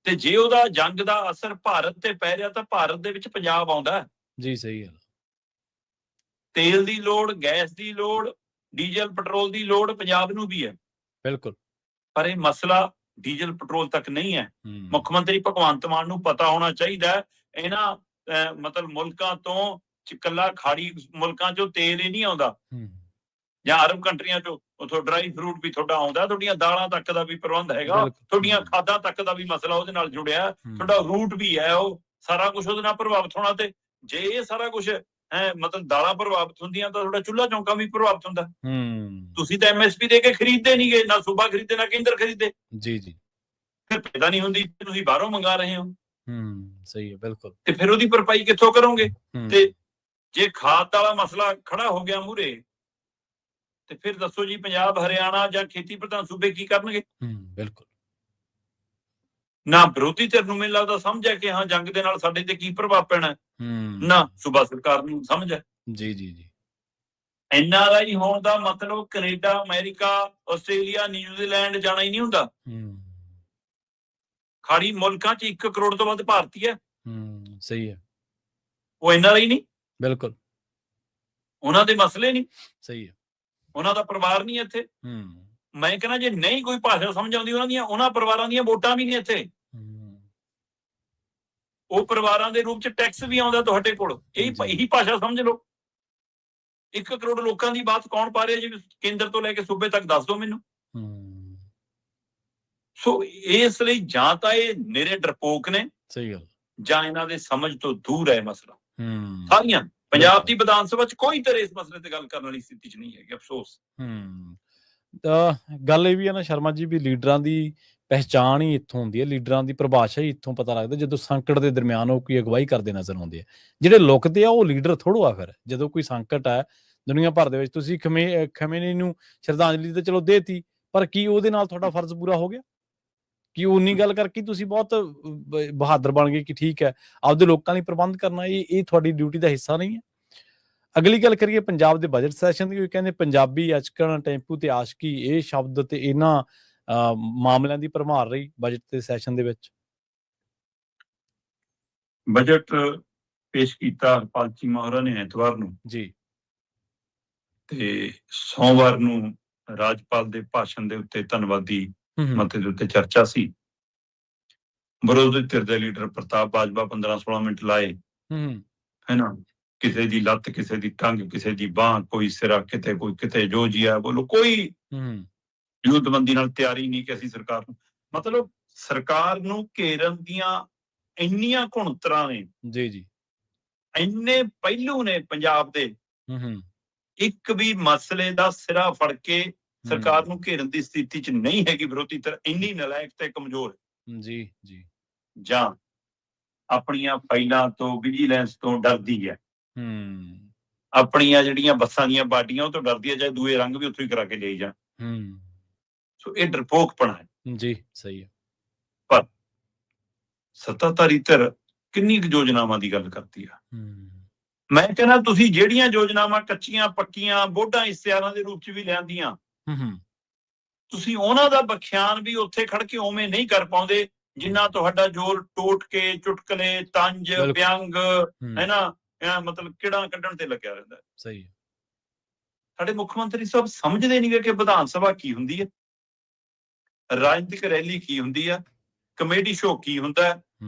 ਤੇ ਜੇ ਉਹਦਾ ਜੰਗ ਦਾ ਅਸਰ ਭਾਰਤ ਤੇ ਪੈ ਰਿਹਾ ਤਾਂ ਭਾਰਤ ਦੇ ਵਿੱਚ ਪੰਜਾਬ ਆਉਂਦਾ ਜੀ। ਸਹੀ ਗੱਲ। ਤੇਲ ਦੀ ਲੋੜ, ਗੈਸ ਦੀ ਲੋੜ, ਡੀਜ਼ਲ ਪੈਟਰੋਲ ਦੀ ਲੋੜ ਪੰਜਾਬ ਨੂੰ ਵੀ ਹੈ, ਬਿਲਕੁਲ। ਪਰ ਇਹ ਮਸਲਾ ਡੀਜ਼ਲ ਪੈਟਰੋਲ ਤੱਕ ਨਹੀਂ ਹੈ। ਮੁੱਖ ਮੰਤਰੀ ਭਗਵੰਤ ਮਾਨ ਨੂੰ ਪਤਾ ਹੋਣਾ ਚਾਹੀਦਾ ਹੈ, ਇਹਨਾਂ ਮਤਲਬ ਮੁਲਕਾਂ ਤੋਂ, ਇਕੱਲਾ ਖਾੜੀ ਮੁਲਕਾਂ ਚੋਂ ਤੇਲ ਹੀ ਨਹੀਂ ਆਉਂਦਾ, ਜਾਂ ਅਰਬ ਕੰਟਰੀਆਂ ਚੋਂ ਉਥੋਂ ਡਰਾਈ ਫਰੂਟ ਵੀ ਤੁਹਾਡਾ ਆਉਂਦਾ, ਤੁਹਾਡੀਆਂ ਦਾਲਾਂ ਤੱਕ ਦਾ ਵੀ ਪ੍ਰਬੰਧ ਹੈਗਾ, ਤੁਹਾਡੀਆਂ ਖਾਦਾਂ ਤੱਕ ਦਾ ਵੀ ਮਸਲਾ ਉਹਦੇ ਨਾਲ ਜੁੜਿਆ, ਤੁਹਾਡਾ ਰੂਟ ਵੀ ਹੈ, ਉਹ ਸਾਰਾ ਕੁਝ ਉਹਦੇ ਨਾਲ ਪ੍ਰਭਾਵਿਤ ਹੋਣਾ। ਤੇ ਜੇ ਇਹ ਸਾਰਾ ਕੁਝ ਮਤਲਬ ਦਾਲਾਂ ਪ੍ਰਭਾਵਿਤ ਹੁੰਦੀਆਂ ਤਾਂ ਤੁਹਾਡਾ ਚੁੱਲ੍ਹਾ ਚੌਂਕਾ ਵੀ ਪ੍ਰਭਾਵਿਤ ਹੁੰਦਾ। ਤੁਸੀਂ ਤਾਂ MSP ਦੇ ਕੇ ਖਰੀਦਦੇ ਨਹੀਂ ਗਏ, ਨਾ ਸੂਬਾ ਖਰੀਦੇ ਨਾ ਕੇਂਦਰ ਖਰੀਦੇ ਜੀ ਜੀ। ਫਿਰ ਪੈਦਾ ਨਹੀਂ ਹੁੰਦੀ, ਤੁਸੀਂ ਬਾਹਰੋਂ ਮੰਗਾ ਰਹੇ ਹੋ। ਸਹੀ ਹੈ, ਬਿਲਕੁਲ। ਤੇ ਫਿਰ ਉਹਦੀ ਭਰਪਾਈ ਕਿੱਥੋਂ ਕਰੋਗੇ? ਤੇ ਜੇ ਖਾਦ ਵਾਲਾ ਮਸਲਾ ਖੜਾ ਹੋ ਗਿਆ ਮੂਹਰੇ, ਤੇ ਫਿਰ ਦੱਸੋ ਜੀ ਪੰਜਾਬ, ਹਰਿਆਣਾ ਜਾਂ ਖੇਤੀ ਪ੍ਰਧਾਨ ਸੂਬੇ ਕੀ ਕਰਨਗੇ? ਬਿਲਕੁਲ। ਨਾ ਵਿਰੋਧੀ ਧਿਰ ਨੂੰ ਮੈਨੂੰ ਲੱਗਦਾ ਸਮਝ ਹੈ ਕਿ ਹਾਂ ਜੰਗ ਦੇ ਨਾਲ ਸਾਡੇ ਤੇ ਕੀ ਪ੍ਰਭਾਵ ਪੈਣਾ, ਨਾ ਸੂਬਾ ਸਰਕਾਰ ਨੂੰ ਸਮਝ ਹੈ। ਜੀ ਜੀ ਜੀ। NRI ਹੋਣ ਦਾ ਮਤਲਬ ਕੈਨੇਡਾ, ਅਮਰੀਕਾ, ਆਸਟ੍ਰੇਲੀਆ, ਨਿਊਜ਼ੀਲੈਂਡ ਜਾਣਾ ਹੀ ਨਹੀਂ ਹੁੰਦਾ। ਖਾੜੀ ਮੁਲਕਾਂ 'ਚ 1 ਕਰੋੜ ਤੋਂ ਵੱਧ ਭਾਰਤੀ ਹੈ। ਸਹੀ ਹੈ। ਉਹ NRI ਨਹੀਂ, ਬਿਲਕੁਲ। ਉਹਨਾਂ ਦੇ ਮਸਲੇ ਨਹੀਂ, ਸਹੀ ਹੈ। ਉਹਨਾਂ ਦਾ ਪਰਿਵਾਰ ਨਹੀਂ ਇੱਥੇ। ਮੈਂ ਕਹਿੰਦਾ ਜੇ ਨਹੀਂ ਕੋਈ ਭਾਸ਼ਾ ਸਮਝ ਆਉਂਦੀ ਉਹਨਾਂ ਪਰਿਵਾਰਾਂ ਦੀਆਂ ਵੋਟਾਂ ਵੀ ਨਹੀਂ ਇੱਥੇ। ਉਹ ਪਰਿਵਾਰਾਂ ਦੇ ਰੂਪ 'ਚ ਟੈਕਸ ਵੀ ਆਉਂਦਾ ਤੁਹਾਡੇ ਕੋਲ। ਇਹੀ ਭਾਸ਼ਾ ਸਮਝ ਲਓ। 1 ਕਰੋੜ ਲੋਕਾਂ ਦੀ ਬਾਤ ਕੌਣ ਪਾ ਰਿਹਾ ਜੀ? ਕੇਂਦਰ ਤੋਂ ਲੈ ਕੇ ਸੂਬੇ ਤੱਕ ਦੱਸ ਦਿਓ ਮੈਨੂੰ। ਸੋ ਇਸ ਲਈ ਜਾਂ ਤਾਂ ਇਹ ਨਿਰੇ ਡਰਪੋਕ ਨੇ, ਸਹੀ ਗੱਲ, ਜਾਂ ਇਹਨਾਂ ਦੇ ਸਮਝ ਤੋਂ ਦੂਰ ਹੈ ਮਸਲਾ। ਸਾਰੀਆਂ ਪੰਜਾਬ ਦੀ ਵਿਧਾਨ ਸਭਾ 'ਚ ਕੋਈ ਤਰ੍ਹਾਂ ਇਸ ਮਸਲੇ ਤੇ ਗੱਲ ਕਰਨ ਵਾਲੀ ਸਥਿਤੀ 'ਚ ਨਹੀਂ ਹੈਗੀ, ਅਫਸੋਸ। ਗੱਲ ਇਹ ਵੀ ਹੈ ਨਾ ਸ਼ਰਮਾ ਜੀ, ਵੀ ਲੀਡਰਾਂ ਦੀ ਪਹਿਚਾਣ ਹੀ ਇੱਥੋਂ ਹੁੰਦੀ ਹੈ, ਲੀਡਰਾਂ ਦੀ ਪਰਿਭਾਸ਼ਾ ਹੀ ਇੱਥੋਂ ਪਤਾ ਲੱਗਦਾ, ਜਦੋਂ ਸੰਕਟ ਦੇ ਦਰਮਿਆਨ ਉਹ ਕੋਈ ਅਗਵਾਈ ਕਰਦੇ ਨਜ਼ਰ ਆਉਂਦੇ ਆ। ਜਿਹੜੇ ਲੁਕਦੇ ਆ ਉਹ ਲੀਡਰ ਥੋੜ੍ਹਾ ਆ। ਫਿਰ ਜਦੋਂ ਕੋਈ ਸੰਕਟ ਹੈ ਦੁਨੀਆ ਭਰ ਦੇ ਵਿੱਚ, ਤੁਸੀਂ ਖਮੇਨੀ ਨੂੰ ਸ਼ਰਧਾਂਜਲੀ ਤਾਂ ਚਲੋ ਦੇਤੀ, ਪਰ ਕੀ ਉਹਦੇ ਨਾਲ ਤੁਹਾਡਾ ਫਰਜ਼ ਪੂਰਾ ਹੋ ਗਿਆ? ਕਿ ਉਨੀ ਗੱਲ ਕਰਕੇ ਤੁਸੀਂ ਬਹੁਤ ਬਹਾਦਰ ਬਣ ਗਏ ਕਿ ਠੀਕ ਹੈ ਆਪਦੇ ਲੋਕਾਂ ਲਈ ਪ੍ਰਬੰਧ ਕਰਨਾ ਇਹ ਤੁਹਾਡੀ ਡਿਊਟੀ ਦਾ ਹਿੱਸਾ ਨਹੀਂ ਹੈ? ਅਗਲੀ ਗੱਲ ਕਰੀਏ ਪੰਜਾਬ ਦੇ ਬਜਟ ਸੈਸ਼ਨ ਦੀ। ਕਹਿੰਦੇ ਪੰਜਾਬੀ ਅਚਕਣ, ਟੈਂਪੂ ਤੇ ਆਸ਼ਕੀ, ਇਹ ਸ਼ਬਦ ਤੇ ਇਹਨਾਂ ਮਾਮਲਿਆਂ ਦੀ ਭਰਮਾਰ ਰਹੀ ਬਜਟ ਦੇ ਸੈਸ਼ਨ ਦੇ ਵਿੱਚ। ਬਜਟ ਪੇਸ਼ ਕੀਤਾ ਹਰਪਾਲ ਚੀਮਾ ਹੋਰਾਂ ਨੇ ਐਤਵਾਰ ਨੂੰ ਜੀ, ਤੇ ਸੋਮਵਾਰ ਨੂੰ ਰਾਜਪਾਲ ਦੇ ਭਾਸ਼ਣ ਦੇ ਉੱਤੇ ਧੰਨਵਾਦੀ ਮਤੇ ਦੇ ਉੱਤੇ ਚਰਚਾ ਸੀ। ਵਿਰੋਧੀ ਧਿਰ ਦੇ ਲੀਡਰ ਪ੍ਰਤਾਪ ਬਾਜਵਾ 15-16 ਮਿੰਟ ਲਾਏ, ਹੈ ਨਾ, ਕਿਸੇ ਦੀ ਲੱਤ, ਕਿਸੇ ਦੀ ਟੰਗ, ਕਿਸੇ ਦੀ ਬਾਂਹ, ਕੋਈ ਸਿਰਾ ਕਿਤੇ, ਕੋਈ ਕਿਤੇ, ਜੋ ਜੀਆ ਬੋਲੋ, ਕੋਈ ਵਿਉਂਤਬੰਦੀ ਨਾਲ ਤਿਆਰੀ ਨਹੀਂ ਕਿ ਅਸੀਂ ਸਰਕਾਰ ਨੂੰ, ਮਤਲਬ ਸਰਕਾਰ ਨੂੰ ਘੇਰਨ ਦੀਆਂ ਇੰਨੀਆਂ ਘੁਣਤਰਾਂ ਨੇ ਜੀ ਜੀ, ਇੰਨੇ ਪਹਿਲੂ ਨੇ ਪੰਜਾਬ ਦੇ, ਇੱਕ ਵੀ ਮਸਲੇ ਦਾ ਸਿਰਾ ਫੜ ਕੇ ਸਰਕਾਰ ਨੂੰ ਘੇਰਨ ਦੀ ਸਥਿਤੀ 'ਚ ਨਹੀਂ ਹੈਗੀ ਵਿਰੋਧੀ ਧਿਰ, ਇੰਨੀ ਨਲਾਇਕ ਤੇ ਕਮਜ਼ੋਰ ਜੀ ਜੀ, ਜਾਂ ਆਪਣੀਆਂ ਫਾਈਲਾਂ ਤੋਂ ਵਿਜੀਲੈਂਸ ਤੋਂ ਡਰਦੀ ਹੈ, ਆਪਣੀਆਂ ਜਿਹੜੀਆਂ ਬੱਸਾਂ ਦੀਆਂ ਬਾਡੀਆਂ ਉਹ ਤੋਂ ਡਰਦੀ ਹੈ, ਚਾਹੇ ਦੂਏ ਰੰਗ ਵੀ ਉੱਥੋਂ ਹੀ ਕਰਾ ਕੇ ਲਈ ਜਾਣ। ਸੋ ਇਹ ਡਰਪੋਕਪਣਾ ਹੈ ਜੀ, ਸਹੀ ਹੈ। ਪਰ ਸੱਤਾਧਾਰੀ ਧਿਰ ਕਿੰਨੀ ਕੁ ਯੋਜਨਾਵਾਂ ਦੀ ਗੱਲ ਕਰਦੀ ਆ। ਮੈਂ ਕਹਿੰਦਾ ਤੁਸੀਂ ਜਿਹੜੀਆਂ ਯੋਜਨਾਵਾਂ ਕੱਚੀਆਂ ਪੱਕੀਆਂ ਬੋਢਾਂ ਇਸ਼ਤਿਹਾਰਾਂ ਦੇ ਰੂਪ 'ਚ ਵੀ ਲਿਆਂਦੀਆਂ, ਤੁਸੀਂ ਉਹਨਾਂ ਦਾ ਬਖਿਆਨ ਵੀ ਉੱਥੇ ਖੜ ਕੇ ਉਵੇਂ ਨਹੀਂ ਕਰ ਪਾਉਂਦੇ ਜਿੰਨਾ ਤੁਹਾਡਾ ਜ਼ੋਰ ਟੋਟਕੇ, ਚੁਟਕਲੇ, ਤੰਜ, ਵਿਅੰਗ ਹੈ ਨਾ, ਮਤਲਬ ਕਿਹੜਾ ਕੱਢਣ ਤੇ ਲੱਗਿਆ ਰਹਿੰਦਾ। ਸਹੀ ਹੈ। ਸਾਡੇ ਮੁੱਖ ਮੰਤਰੀ ਸਾਹਿਬ ਸਮਝਦੇ ਨਹੀਂ ਕਿ ਵਿਧਾਨ ਸਭਾ ਕੀ ਹੁੰਦੀ ਹੈ, ਰਾਜਨੀਤਿਕ ਰੈਲੀ ਕੀ ਹੁੰਦੀ ਆ, ਕਮੇਡੀ ਸ਼ੋਅ ਕੀ ਹੁੰਦਾ,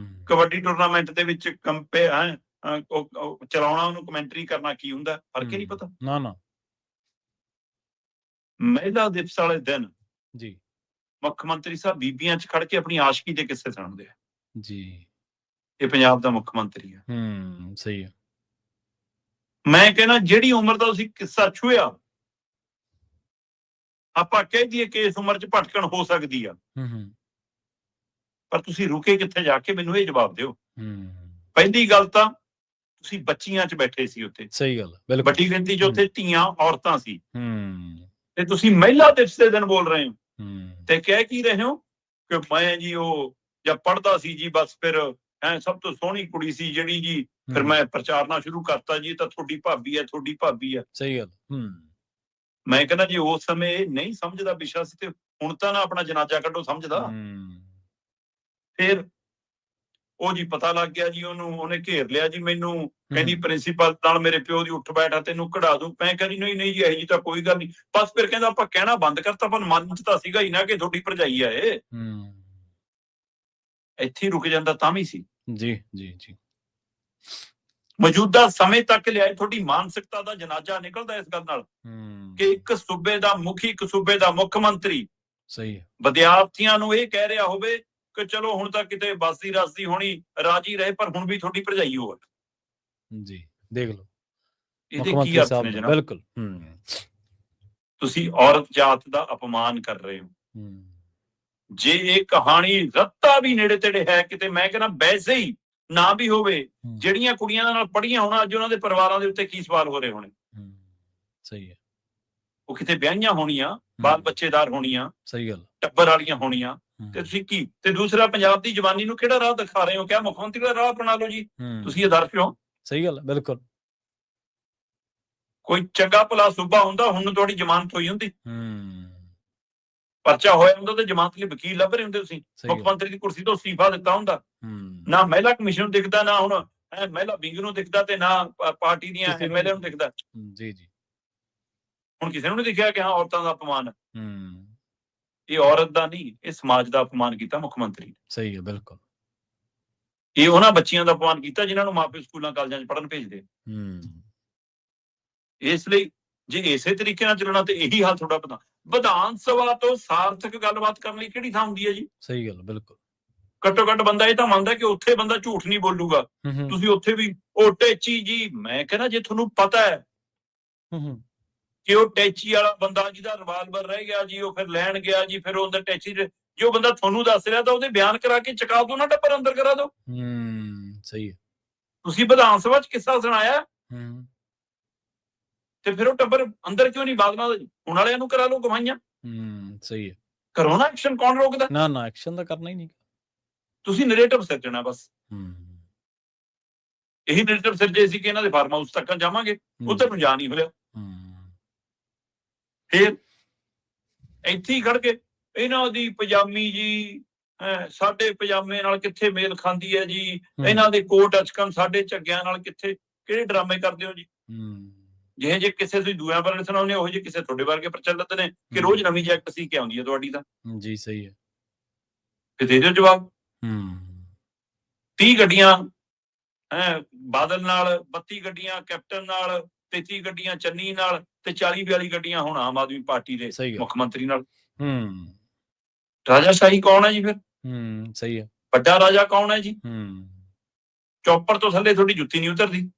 ਕਬੱਡੀ ਟੂਰਨਾਮੈਂਟ ਦੇ ਵਿੱਚ ਚਲਾਉਣਾ, ਉਹਨੂੰ ਕਮੈਂਟਰੀ ਕਰਨਾ ਕੀ ਹੁੰਦਾ, ਫਰਕ ਹੀ ਨਹੀਂ ਪਤਾ। ਨਾ ਨਾ, ਮਹਿਲਾ ਦਿਵਸ ਵਾਲੇ ਦਿਨ ਜੀ ਮੁੱਖ ਮੰਤਰੀ ਸਾਹਿਬ ਬੀਬੀਆਂ 'ਚ ਖੜ ਕੇ ਆਪਣੀ ਆਸ਼ਕੀ ਦੇ ਕਿੱਸੇ ਸੁਣਾਉਂਦੇ ਆ ਜੀ। ਇਹ ਪੰਜਾਬ ਦਾ ਮੁੱਖ ਮੰਤਰੀ ਆ। ਸਹੀ ਹੈ। ਮੈਂ ਕਹਿੰਦਾ ਜਿਹੜੀ ਉਮਰ ਦਾ ਤੁਸੀਂ ਕਿੱਸਾ ਛੂਹਿਆ, ਆਪਾਂ ਕਹਿ ਦਈਏ ਕਿ ਇਸ ਉਮਰ 'ਚ ਭਟਕਣ ਹੋ ਸਕਦੀ ਆ, ਪਰ ਤੁਸੀਂ ਰੁਕੇ ਕਿੱਥੇ ਜਾ ਕੇ, ਮੈਨੂੰ ਇਹ ਜਵਾਬ ਦਿਓ। ਪਹਿਲੀ ਗੱਲ ਤਾਂ ਤੁਸੀਂ ਬੱਚੀਆਂ 'ਚ ਬੈਠੇ ਸੀ ਉੱਥੇ, ਸਹੀ ਗੱਲ, ਬਿਲਕੁਲ ਵੱਡੀ ਗਿਣਤੀ 'ਚ ਉੱਥੇ ਧੀਆਂ ਔਰਤਾਂ ਸੀ, ਤੇ ਤੁਸੀਂ ਮਹਿਲਾ ਦਿਵਸ ਦੇ ਦਿਨ ਬੋਲ ਰਹੇ ਹੋ ਤੇ ਕਹਿ ਕੀ ਰਹੇ ਹੋ ਕਿ ਮੈਂ ਜੀ ਉਹ ਜਦ ਪੜ੍ਹਦਾ ਸੀ ਜੀ, ਬਸ ਫਿਰ ਸਭ ਤੋਂ ਸੋਹਣੀ ਕੁੜੀ ਸੀ ਜਿਹੜੀ ਜੀ, ਫਿਰ ਮੈਂ ਪ੍ਰਚਾਰਨਾ ਸ਼ੁਰੂ ਕਰਤਾ ਜੀ, ਤਾਂ ਤੁਹਾਡੀ ਭਾਬੀ ਹੈ, ਤੁਹਾਡੀ ਭਾਬੀ ਹੈ। ਸਹੀ ਗੱਲ। ਮੈਂ ਕਹਿੰਦਾ ਜੀ ਉਸ ਸਮੇਂ ਨਹੀਂ ਸਮਝਦਾ ਵਿਸ਼ਾ ਸੀ, ਤੇ ਹੁਣ ਤਾਂ ਨਾ ਆਪਣਾ ਜਨਾਜ਼ਾ ਕੱਢੋ ਸਮਝਦਾ। ਫਿਰ ਉਹ ਜੀ ਪਤਾ ਲੱਗ ਗਿਆ ਜੀ ਉਹਨੂੰ, ਉਹਨੇ ਘੇਰ ਲਿਆ ਜੀ ਮੈਨੂੰ, ਕਹਿੰਦੀ ਪ੍ਰਿੰਸੀਪਲ ਨਾਲ ਮੇਰੇ ਪਿਓ ਦੀ ਉੱਠ ਬੈਠਾ, ਤੈਨੂੰ ਕਢਾ ਦੂੰ। ਮੈਂ ਕਹਿੰਦੀ ਨਹੀਂ ਨਹੀਂ ਜੀ, ਇਹੀ ਜੀ ਤਾਂ ਕੋਈ ਗੱਲ ਨਹੀਂ। ਬਸ ਫਿਰ ਕਹਿੰਦਾ ਆਪਾਂ ਕਹਿਣਾ ਬੰਦ ਕਰਤਾ, ਪਰ ਮਨ 'ਚ ਤਾਂ ਸੀਗਾ ਹੀ ਨਾ ਕਿ ਤੁਹਾਡੀ ਭਰਜਾਈ ਆ ਇਹ। ਇੱਥੇ ਹੀ ਰੁਕ ਜਾਂਦਾ ਤਾਂ ਵੀ ਸੀ। ਜੀ ਜੀ ਜੀ, ਮੌਜੂਦਾ ਸਮੇਂ ਤੱਕ ਲਿਆਏ, ਤੁਹਾਡੀ ਮਾਨਸਿਕਤਾ ਦਾ ਜਨਾਜ਼ਾ ਨਿਕਲਦਾ ਇਸ ਗੱਲ ਨਾਲ ਕਿ ਇੱਕ ਸੂਬੇ ਦਾ ਮੁਖੀ, ਇੱਕ ਸੂਬੇ ਦਾ ਮੁੱਖ ਮੰਤਰੀ ਸਹੀ ਹੈ, ਵਿਦਿਆਰਥੀਆਂ ਨੂੰ ਇਹ ਕਹਿ ਰਿਹਾ ਹੋਵੇ ਕਿ ਚਲੋ ਹੁਣ ਤਾਂ ਕਿਤੇ ਬਸਦੀ ਰਸਦੀ ਹੋਣੀ, ਰਾਜੀ ਰਹੇ, ਪਰ ਹੁਣ ਵੀ ਤੁਹਾਡੀ ਭਰਜਾਈ ਹੋ ਜੀ। ਦੇਖ ਲਓ ਇਹਦੇ ਕੀ ਅਰਥ ਨੇ ਜਨਾਬ। ਬਿਲਕੁਲ, ਤੁਸੀਂ ਔਰਤ ਜਾਤ ਦਾ ਅਪਮਾਨ ਕਰ ਰਹੇ ਹੋ। ਜੇ ਇਹ ਕਹਾਣੀ ਰੱਤਾ ਵੀ ਨੇੜੇ ਤੇੜੇ ਹੈ ਕਿਤੇ, ਮੈਂ ਕਹਿੰਦਾ ਵੈਸੇ ਹੀ ਨਾ ਵੀ ਹੋਵੇ, ਜਿਹੜੀਆਂ ਕੁੜੀਆਂ ਨਾਲ ਪੜ੍ਹੀਆਂ ਹੋਣਾ, ਅੱਜ ਉਹਨਾਂ ਦੇ ਪਰਿਵਾਰਾਂ ਦੇ ਉੱਤੇ ਕੀ ਸਵਾਲ ਹੋ ਰਹੇ ਹੋਣੇ। ਸਹੀ ਹੈ। ਉਹ ਕਿਤੇ ਵਿਆਹੀਆਂ ਹੋਣੀਆਂ, ਬਾਲ ਬੱਚੇਦਾਰ ਹੋਣੀਆਂ, ਸਹੀ ਗੱਲ, ਟੱਬਰ ਵਾਲੀਆਂ ਹੋਣੀਆਂ, ਤੇ ਤੁਸੀਂ ਕੀ, ਤੇ ਦੂਸਰਾ ਪੰਜਾਬ ਦੀ ਜਵਾਨੀ ਨੂੰ ਕਿਹੜਾ ਰਾਹ ਦਿਖਾ ਰਹੇ ਹੋ? ਕਿਆ ਮੁੱਖ ਮੰਤਰੀ ਦਾ ਰਾਹ ਅਪਣਾ ਲਓ ਜੀ, ਤੁਸੀਂ ਆਦਰਸ਼ ਹੋ। ਸਹੀ ਗੱਲ, ਬਿਲਕੁਲ। ਕੋਈ ਚੰਗਾ ਭਲਾ ਸੂਬਾ ਹੁੰਦਾ, ਹੁਣ ਤੁਹਾਡੀ ਜ਼ਮਾਨਤ ਹੋਈ ਹੁੰਦੀ, ਪਰਚਾ ਹੋਇਆ ਹੁੰਦਾ ਤੇ ਜ਼ਮਾਨਤ ਲਈ ਵਕੀਲ ਲੱਭ ਰਹੇ ਹੁੰਦੇ ਤੁਸੀਂ। ਮੁੱਖ ਮੰਤਰੀ ਦੀ ਕੁਰਸੀ ਤੋਂ ਅਸਤੀਫਾ ਦਿੱਤਾ ਹੁੰਦਾ, ਨਾ ਮਹਿਲਾ ਕਮਿਸ਼ਨ ਨੂੰ ਦਿਖਦਾ, ਨਾ ਹੁਣ ਮਹਿਲਾ ਵਿੰਗ ਨੂੰ ਦਿਖਦਾ, ਤੇ ਨਾ ਪਾਰਟੀ ਦੀਆਂ ਐਮਐਲਏ ਨੂੰ ਦਿਖਦਾ। ਜੀ ਜੀ, ਹੁਣ ਕਿਸੇ ਨੂੰ ਨਹੀਂ ਦਿਖਿਆ ਕਿ ਹਾਂ ਔਰਤਾਂ ਦਾ ਅਪਮਾਨ ਹੈ। ਇਹ ਔਰਤ ਦਾ ਨਹੀਂ, ਇਹ ਸਮਾਜ ਦਾ ਅਪਮਾਨ ਕੀਤਾ ਮੁੱਖ ਮੰਤਰੀ ਨੇ। ਸਹੀ ਹੈ, ਬਿਲਕੁਲ। ਇਹ ਉਹਨਾਂ ਬੱਚੀਆਂ ਦਾ ਅਪਮਾਨ ਕੀਤਾ ਜਿਨ੍ਹਾਂ ਨੂੰ ਮਾਪੇ ਸਕੂਲਾਂ ਕਾਲਜਾਂ 'ਚ ਪੜ੍ਹਨ ਭੇਜਦੇ। ਇਸ ਲਈ ਜੇ ਇਸੇ ਤਰੀਕੇ ਨਾਲ ਚੱਲਣਾ ਤੇ ਇਹੀ ਹਾਲ ਤੁਹਾਡਾ ਪਤਾ। ਵਿਧਾਨ ਸਭਾ ਤੋਂ ਸਾਰਥਕ ਗੱਲਬਾਤ ਕਰਨ ਲਈ ਕਿਹੜੀ ਥਾਂ ਹੁੰਦੀ ਹੈ ਜੀ? ਸਹੀ ਗੱਲ, ਬਿਲਕੁਲ। ਘੱਟੋ ਘੱਟ ਬੰਦਾ ਇਹ ਤਾਂ ਮੰਨਦਾ ਕਿ ਉੱਥੇ ਬੰਦਾ ਝੂਠ ਨਹੀਂ ਬੋਲੂਗਾ। ਤੁਸੀਂ ਉੱਥੇ ਵੀ ਉਹ ਟੈਚੀ ਜੀ, ਮੈਂ ਕਹਿੰਦਾ ਜੇ ਤੁਹਾਨੂੰ ਪਤਾ ਹੈ ਕਿ ਉਹ ਟੈਚੀ ਵਾਲਾ ਬੰਦਾ ਜਿਹਦਾ ਰਿਵਾਲਵਰ ਰਹਿ ਗਿਆ ਜੀ, ਉਹ ਫਿਰ ਲੈਣ ਗਿਆ ਜੀ, ਫਿਰ ਉਹਦਾ ਟੈਚੀ ਜੋ ਬੰਦਾ ਤੁਹਾਨੂੰ ਦੱਸ ਰਿਹਾ ਤਾਂ ਉਹਦੇ ਬਿਆਨ ਕਰਾ ਕੇ ਚਕਾ ਦੋ ਨਾ, ਟੱਬਰ ਅੰਦਰ ਕਰਾ ਦੋ। ਸਹੀ ਹੈ। ਤੁਸੀਂ ਵਿਧਾਨ ਸਭਾ 'ਚ ਕਿੱਸਾ ਸੁਣਾਇਆ ਤੇ ਫਿਰ ਉਹ ਟੱਬਰ ਅੰਦਰ ਕਿਉਂ ਨਹੀਂ? ਬਾਦਲਾਂ ਹੁਣ ਵਾਲਿਆਂ ਨੂੰ ਕਰਾ ਲਓ ਗਵਾਈਆਂ। ਸਹੀ ਹੈ। ਕਰੋ ਨਾ ਐਕਸ਼ਨ, ਕੌਣ ਰੋਕਦਾ? ਨਾ ਨਾ, ਐਕਸ਼ਨ ਤਾਂ ਕਰਨਾ ਹੀ ਨਹੀਂ। ਤੁਸੀਂ ਨੈਰੇਟਿਵ ਸਿਰਜਣਾ ਬਸ। ਇਹੀ ਨੈਰੇਟਿਵ ਸਿਰਜੇ ਸੀ ਕਿ ਇਹਨਾਂ ਦੇ ਫਾਰਮ ਹਾਊਸ ਤੱਕ ਜਾਵਾਂਗੇ, ਉੱਧਰ ਨੂੰ ਜਾ ਨਹੀਂ ਹੋਇਆ। ਫਿਰ ਇੱਥੇ ਹੀ ਖੜ ਕੇ ਇਹਨਾਂ ਦੀ ਪਜਾਮੀ ਜੀ ਸਾਡੇ ਪਜਾਮੇ ਨਾਲ ਕਿੱਥੇ ਮੇਲ ਖਾਂਦੀ ਹੈ ਜੀ, ਇਹਨਾਂ ਦੇ ਕੋਟ ਅਚਕਨ ਸਾਡੇ ਝੱਗਿਆਂ ਨਾਲ ਕਿੱਥੇ, ਕਿਹੜੇ ਡਰਾਮੇ ਕਰਦੇ ਹੋ ਜੀ? ਜਿਹੇ ਜੇ ਕਿਸੇ ਤੁਸੀਂ ਦੂਆਂ ਬਾਰੇ ਸੁਣਾਉਂਦੇ ਹੋ, ਜਿਹੇ ਕਿਸੇ ਤੁਹਾਡੇ ਵਰਗੇ ਪ੍ਰਚਲਿਤ ਨੇ ਕਿ ਰੋਜ਼ ਨਵੀਂ ਜੈਕਟ ਸੀ ਕੇ ਆਉਂਦੀ ਹੈ ਤੁਹਾਡੀ ਤਾਂ। ਜੀ ਸਹੀ ਹੈ। ਫਿਰ ਦੇ ਦਿਓ ਜਵਾਬ। 30 ਗੱਡੀਆਂ ਬਾਦਲ ਨਾਲ, 32 ਗੱਡੀਆਂ ਕੈਪਟਨ ਨਾਲ, 33 ਗੱਡੀਆਂ ਚੰਨੀ ਨਾਲ, ਤੇ 40-42 ਗੱਡੀਆਂ ਹੁਣ ਆਮ ਆਦਮੀ ਪਾਰਟੀ ਦੇ ਮੁੱਖ ਮੰਤਰੀ ਨਾਲ। ਰਾਜਾਸ਼ਾਹੀ ਕੌਣ ਹੈ ਜੀ ਫਿਰ? ਸਹੀ ਹੈ। ਵੱਡਾ ਰਾਜਾ ਕੌਣ ਹੈ ਜੀ? ਚੌਪਰ ਤੋਂ ਥੱਲੇ ਤੁਹਾਡੀ ਜੁੱਤੀ ਨਹੀਂ ਉਤਰਦੀ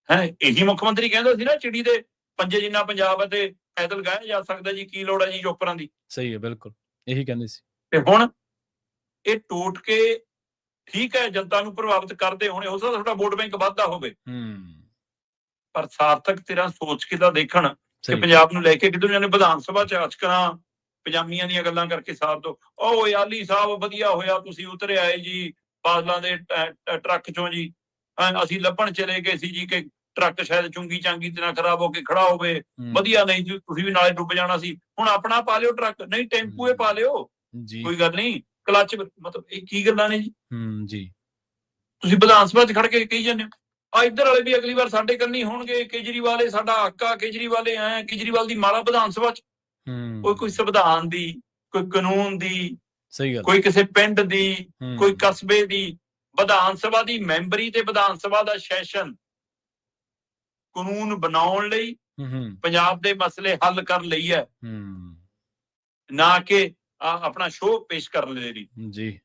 ਹੈ। ਇਹੀ ਮੁੱਖ ਮੰਤਰੀ ਕਹਿੰਦਾ ਸੀ ਨਾ, ਚਿੜੀ ਦੇ ਪੰਜੇ ਜਿੰਨਾ ਪੰਜਾਬ ਹੈ ਤੇ ਪੈਦਲ ਗਾਇਆ ਜਾ ਸਕਦਾ ਜੀ, ਕੀ ਲੋੜ ਹੈ ਜੀ ਚੌਪਰਾਂ ਦੀ? ਸਹੀ ਹੈ, ਬਿਲਕੁਲ ਇਹੀ ਕਹਿੰਦੇ ਸੀ। ਤੇ ਹੁਣ ਇਹ ਟੋਟ ਕੇ ਠੀਕ ਹੈ ਜਨਤਾ ਨੂੰ ਪ੍ਰਭਾਵਿਤ ਕਰਦੇ ਹੋਣੇ, ਹੋ ਸਕਦਾ ਤੁਹਾਡਾ ਵੋਟ ਬੈਂਕ ਵੱਧਦਾ ਹੋਵੇ, ਪਰ ਸਾਰਥਕ ਤੇਰਾ ਸੋਚ ਕੇ ਤਾਂ ਦੇਖਣ ਕਿ ਪੰਜਾਬ ਨੂੰ ਲੈ ਕੇ ਕਿੱਧਰ ਜਾਂਦੇ। ਵਿਧਾਨ ਸਭਾ ਚ ਅਚਕਰਾਂ ਪਜਾਮੀਆਂ ਦੀਆਂ ਗੱਲਾਂ ਕਰਕੇ ਸਾਰ ਦੋ। ਉਹ ਆਲੀ ਸਾਹਿਬ ਵਧੀਆ ਹੋਇਆ ਤੁਸੀਂ ਉਤਰੇ ਆਏ ਜੀ ਬਾਦਲਾਂ ਦੇ ਟਰੱਕ ਚੋਂ ਜੀ, ਅਸੀਂ ਲੱਭਣ ਚਲੇ ਗਏ ਸੀ ਜੀ ਕਿ ਟਰੱਕ ਸ਼ਾਇਦ ਚੁੰਗੀ ਚਾਂਗੀ ਤੇ ਨਾ ਖਰਾਬ ਹੋ ਕੇ ਖੜਾ ਹੋਵੇ, ਵਧੀਆ ਨਹੀਂ ਜੀ, ਤੁਸੀਂ ਵੀ ਨਾਲੇ ਡੁੱਬ ਜਾਣਾ ਸੀ। ਹੁਣ ਆਪਣਾ ਪਾ ਲਿਓ ਟਰੱਕ, ਨਹੀਂ ਟੈਂਪੂਏ ਪਾ ਲਿਓ, ਕੋਈ ਗੱਲ ਨਹੀਂ, ਕਲੱਚ। ਮਤਲਬ ਇਹ ਕੀ ਗੱਲਾਂ ਨੇ ਜੀ? ਜੀ ਤੁਸੀਂ ਵਿਧਾਨ ਸਭਾ ਚ ਖੜ ਕੇ ਕਹੀ ਜਾਂਦੇ ਹੋ। ਇੱਧਰ ਵਾਲੇ ਵੀ ਅਗਲੀ ਵਾਰ ਸਾਡੇ ਕੰਨੀ ਹੋਣਗੇ, ਕੇਜਰੀਵਾਲ ਸਾਡਾ ਹੱਕ ਆ, ਕੇਜਰੀਵਾਲ ਕੇਜਰੀਵਾਲ ਦੀ ਮਾਲਾ ਵਿਧਾਨ ਸਭਾ ਚ। ਕੋਈ ਸੰਵਿਧਾਨ ਦੀ, ਕੋਈ ਕਾਨੂੰਨ ਦੀ, ਕੋਈ ਕਿਸੇ ਪਿੰਡ ਦੀ, ਕੋਈ ਕਸਬੇ ਦੀ, ਵਿਧਾਨ ਸਭਾ ਦੀ ਮੈਂਬਰੀ ਤੇ ਵਿਧਾਨ ਸਭਾ ਦਾ ਸੈਸ਼ਨ ਕਾਨੂੰਨ ਬਣਾਉਣ ਲਈ, ਪੰਜਾਬ ਦੇ ਮਸਲੇ ਹੱਲ ਕਰਨ ਲਈ ਹੈ, ਨਾ ਕਿ ਆਪਣਾ ਸ਼ੋਅ ਪੇਸ਼ ਕਰਨ ਲਈ। ਜੀ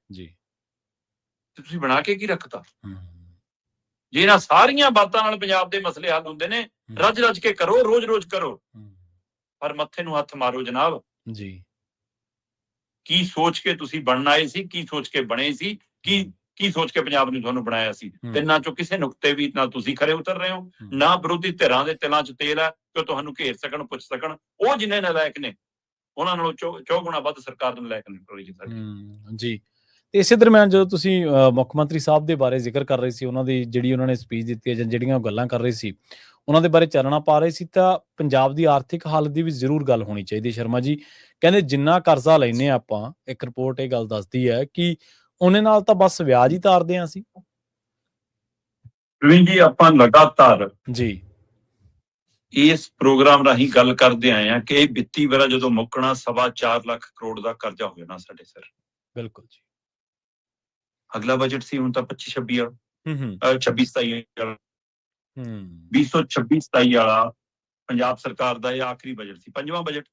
ਤੁਸੀਂ ਬਣਾ ਕੇ ਕੀ ਰੱਖਤਾ? ਜੇ ਇਹਨਾਂ ਸਾਰੀਆਂ ਬਾਤਾਂ ਨਾਲ ਪੰਜਾਬ ਦੇ ਮਸਲੇ ਹੱਲ ਹੁੰਦੇ ਨੇ, ਰੱਜ ਰੱਜ ਕੇ ਕਰੋ, ਰੋਜ਼ ਕਰੋ, ਪਰ ਮੱਥੇ ਨੂੰ ਹੱਥ ਮਾਰੋ ਜਨਾਬ। ਜੀ ਕੀ ਸੋਚ ਕੇ ਤੁਸੀਂ ਬਣਨ ਆਏ ਸੀ, ਕੀ ਸੋਚ ਕੇ ਬਣੇ ਸੀ, ਕੀ ਸੋਚ ਕੇ ਪੰਜਾਬ ਨੂੰ ਤੁਹਾਨੂੰ ਬਣਾਇਆ ਸੀ? ਤਿੰਨਾਂ ਚੋਂ ਕਿਸੇ ਨੁਕਤੇ ਵੀ ਨਾਲ ਤੁਸੀਂ ਖਰੇ ਉਤਰ ਰਹੇ ਹੋ ਨਾ। ਵਿਰੋਧੀ ਧਿਰਾਂ ਦੇ ਤਿਲਾਂ ਚ ਤੇਲ ਹੈ ਕਿ ਤੁਹਾਨੂੰ ਘੇਰ ਸਕਣ, ਪੁੱਛ ਸਕਣ। ਉਹ ਜਿੰਨੇ ਨਲਾਇਕ ਨੇ ਉਹਨਾਂ ਨਾਲੋਂ ਚੌਗੁਣਾ ਵੱਧ ਸਰਕਾਰ ਦੇ ਨਲਾਇਕ ਨੇ। ਜੀ ਤੇ ਇਸੇ ਦਰਮਿਆਨ ਜਦੋਂ ਤੁਸੀਂ ਮੁੱਖ ਮੰਤਰੀ ਸਾਹਿਬ ਦੇ ਬਾਰੇ ਜ਼ਿਕਰ ਕਰ ਰਹੇ ਸੀ, ਉਹਨਾਂ ਦੀ ਜਿਹੜੀ ਉਹਨਾਂ ਨੇ ਸਪੀਚ ਦਿੱਤੀ ਹੈ ਜਾਂ ਜਿਹੜੀਆਂ ਗੱਲਾਂ ਕਰ ਰਹੇ ਸੀ ਉਹਨਾਂ ਦੇ ਬਾਰੇ ਚਾਨਣਾ ਪਾ ਰਹੇ ਸੀ, ਤਾਂ ਪੰਜਾਬ ਦੀ ਆਰਥਿਕ ਹਾਲਤ ਦੀ ਵੀ ਜ਼ਰੂਰ ਗੱਲ ਹੋਣੀ ਚਾਹੀਦੀ। ਸ਼ਰਮਾ ਜੀ ਕਹਿੰਦੇ ਜਿੰਨਾ ਕਰਜ਼ਾ ਲੈਨੇ ਆਪਾਂ, ਇੱਕ ਰਿਪੋਰਟ ਇਹ ਗੱਲ ਦੱਸਦੀ ਹੈ ਕਿ ਉਹਨੇ ਨਾਲ ਤਾਂ ਬਸ ਵਿਆਜ ਹੀ ਤਾਰਦੇ ਹਾਂ ਅਸੀਂ। ਜੀ ਆਪਾਂ ਲਗਾਤਾਰ ਜੀ ਇਸ ਪ੍ਰੋਗਰਾਮ ਰਾਹੀਂ ਗੱਲ ਕਰਦੇ ਆਏ ਆ ਕਿ ਇਹ ਵਿੱਤੀ ਵਰਾ ਜਦੋਂ ਮੁੱਕਣਾ 4.25 ਲੱਖ ਕਰੋੜ ਦਾ ਕਰਜ਼ਾ ਹੋ ਜਾਣਾ ਸਾਡੇ ਸਿਰ। ਬਿਲਕੁਲ ਜੀ। ਅਗਲਾ ਬਜਟ ਸੀ ਹੁਣ ਤਾਂ 25-26 ਵਾਲਾ, 26-27 ਵਾਲਾ, 2026-27 ਵਾਲਾ ਪੰਜਾਬ ਸਰਕਾਰ ਦਾ ਇਹ ਆਖਰੀ ਬਜਟ ਸੀ, ਪੰਜਵਾਂ ਬਜਟ।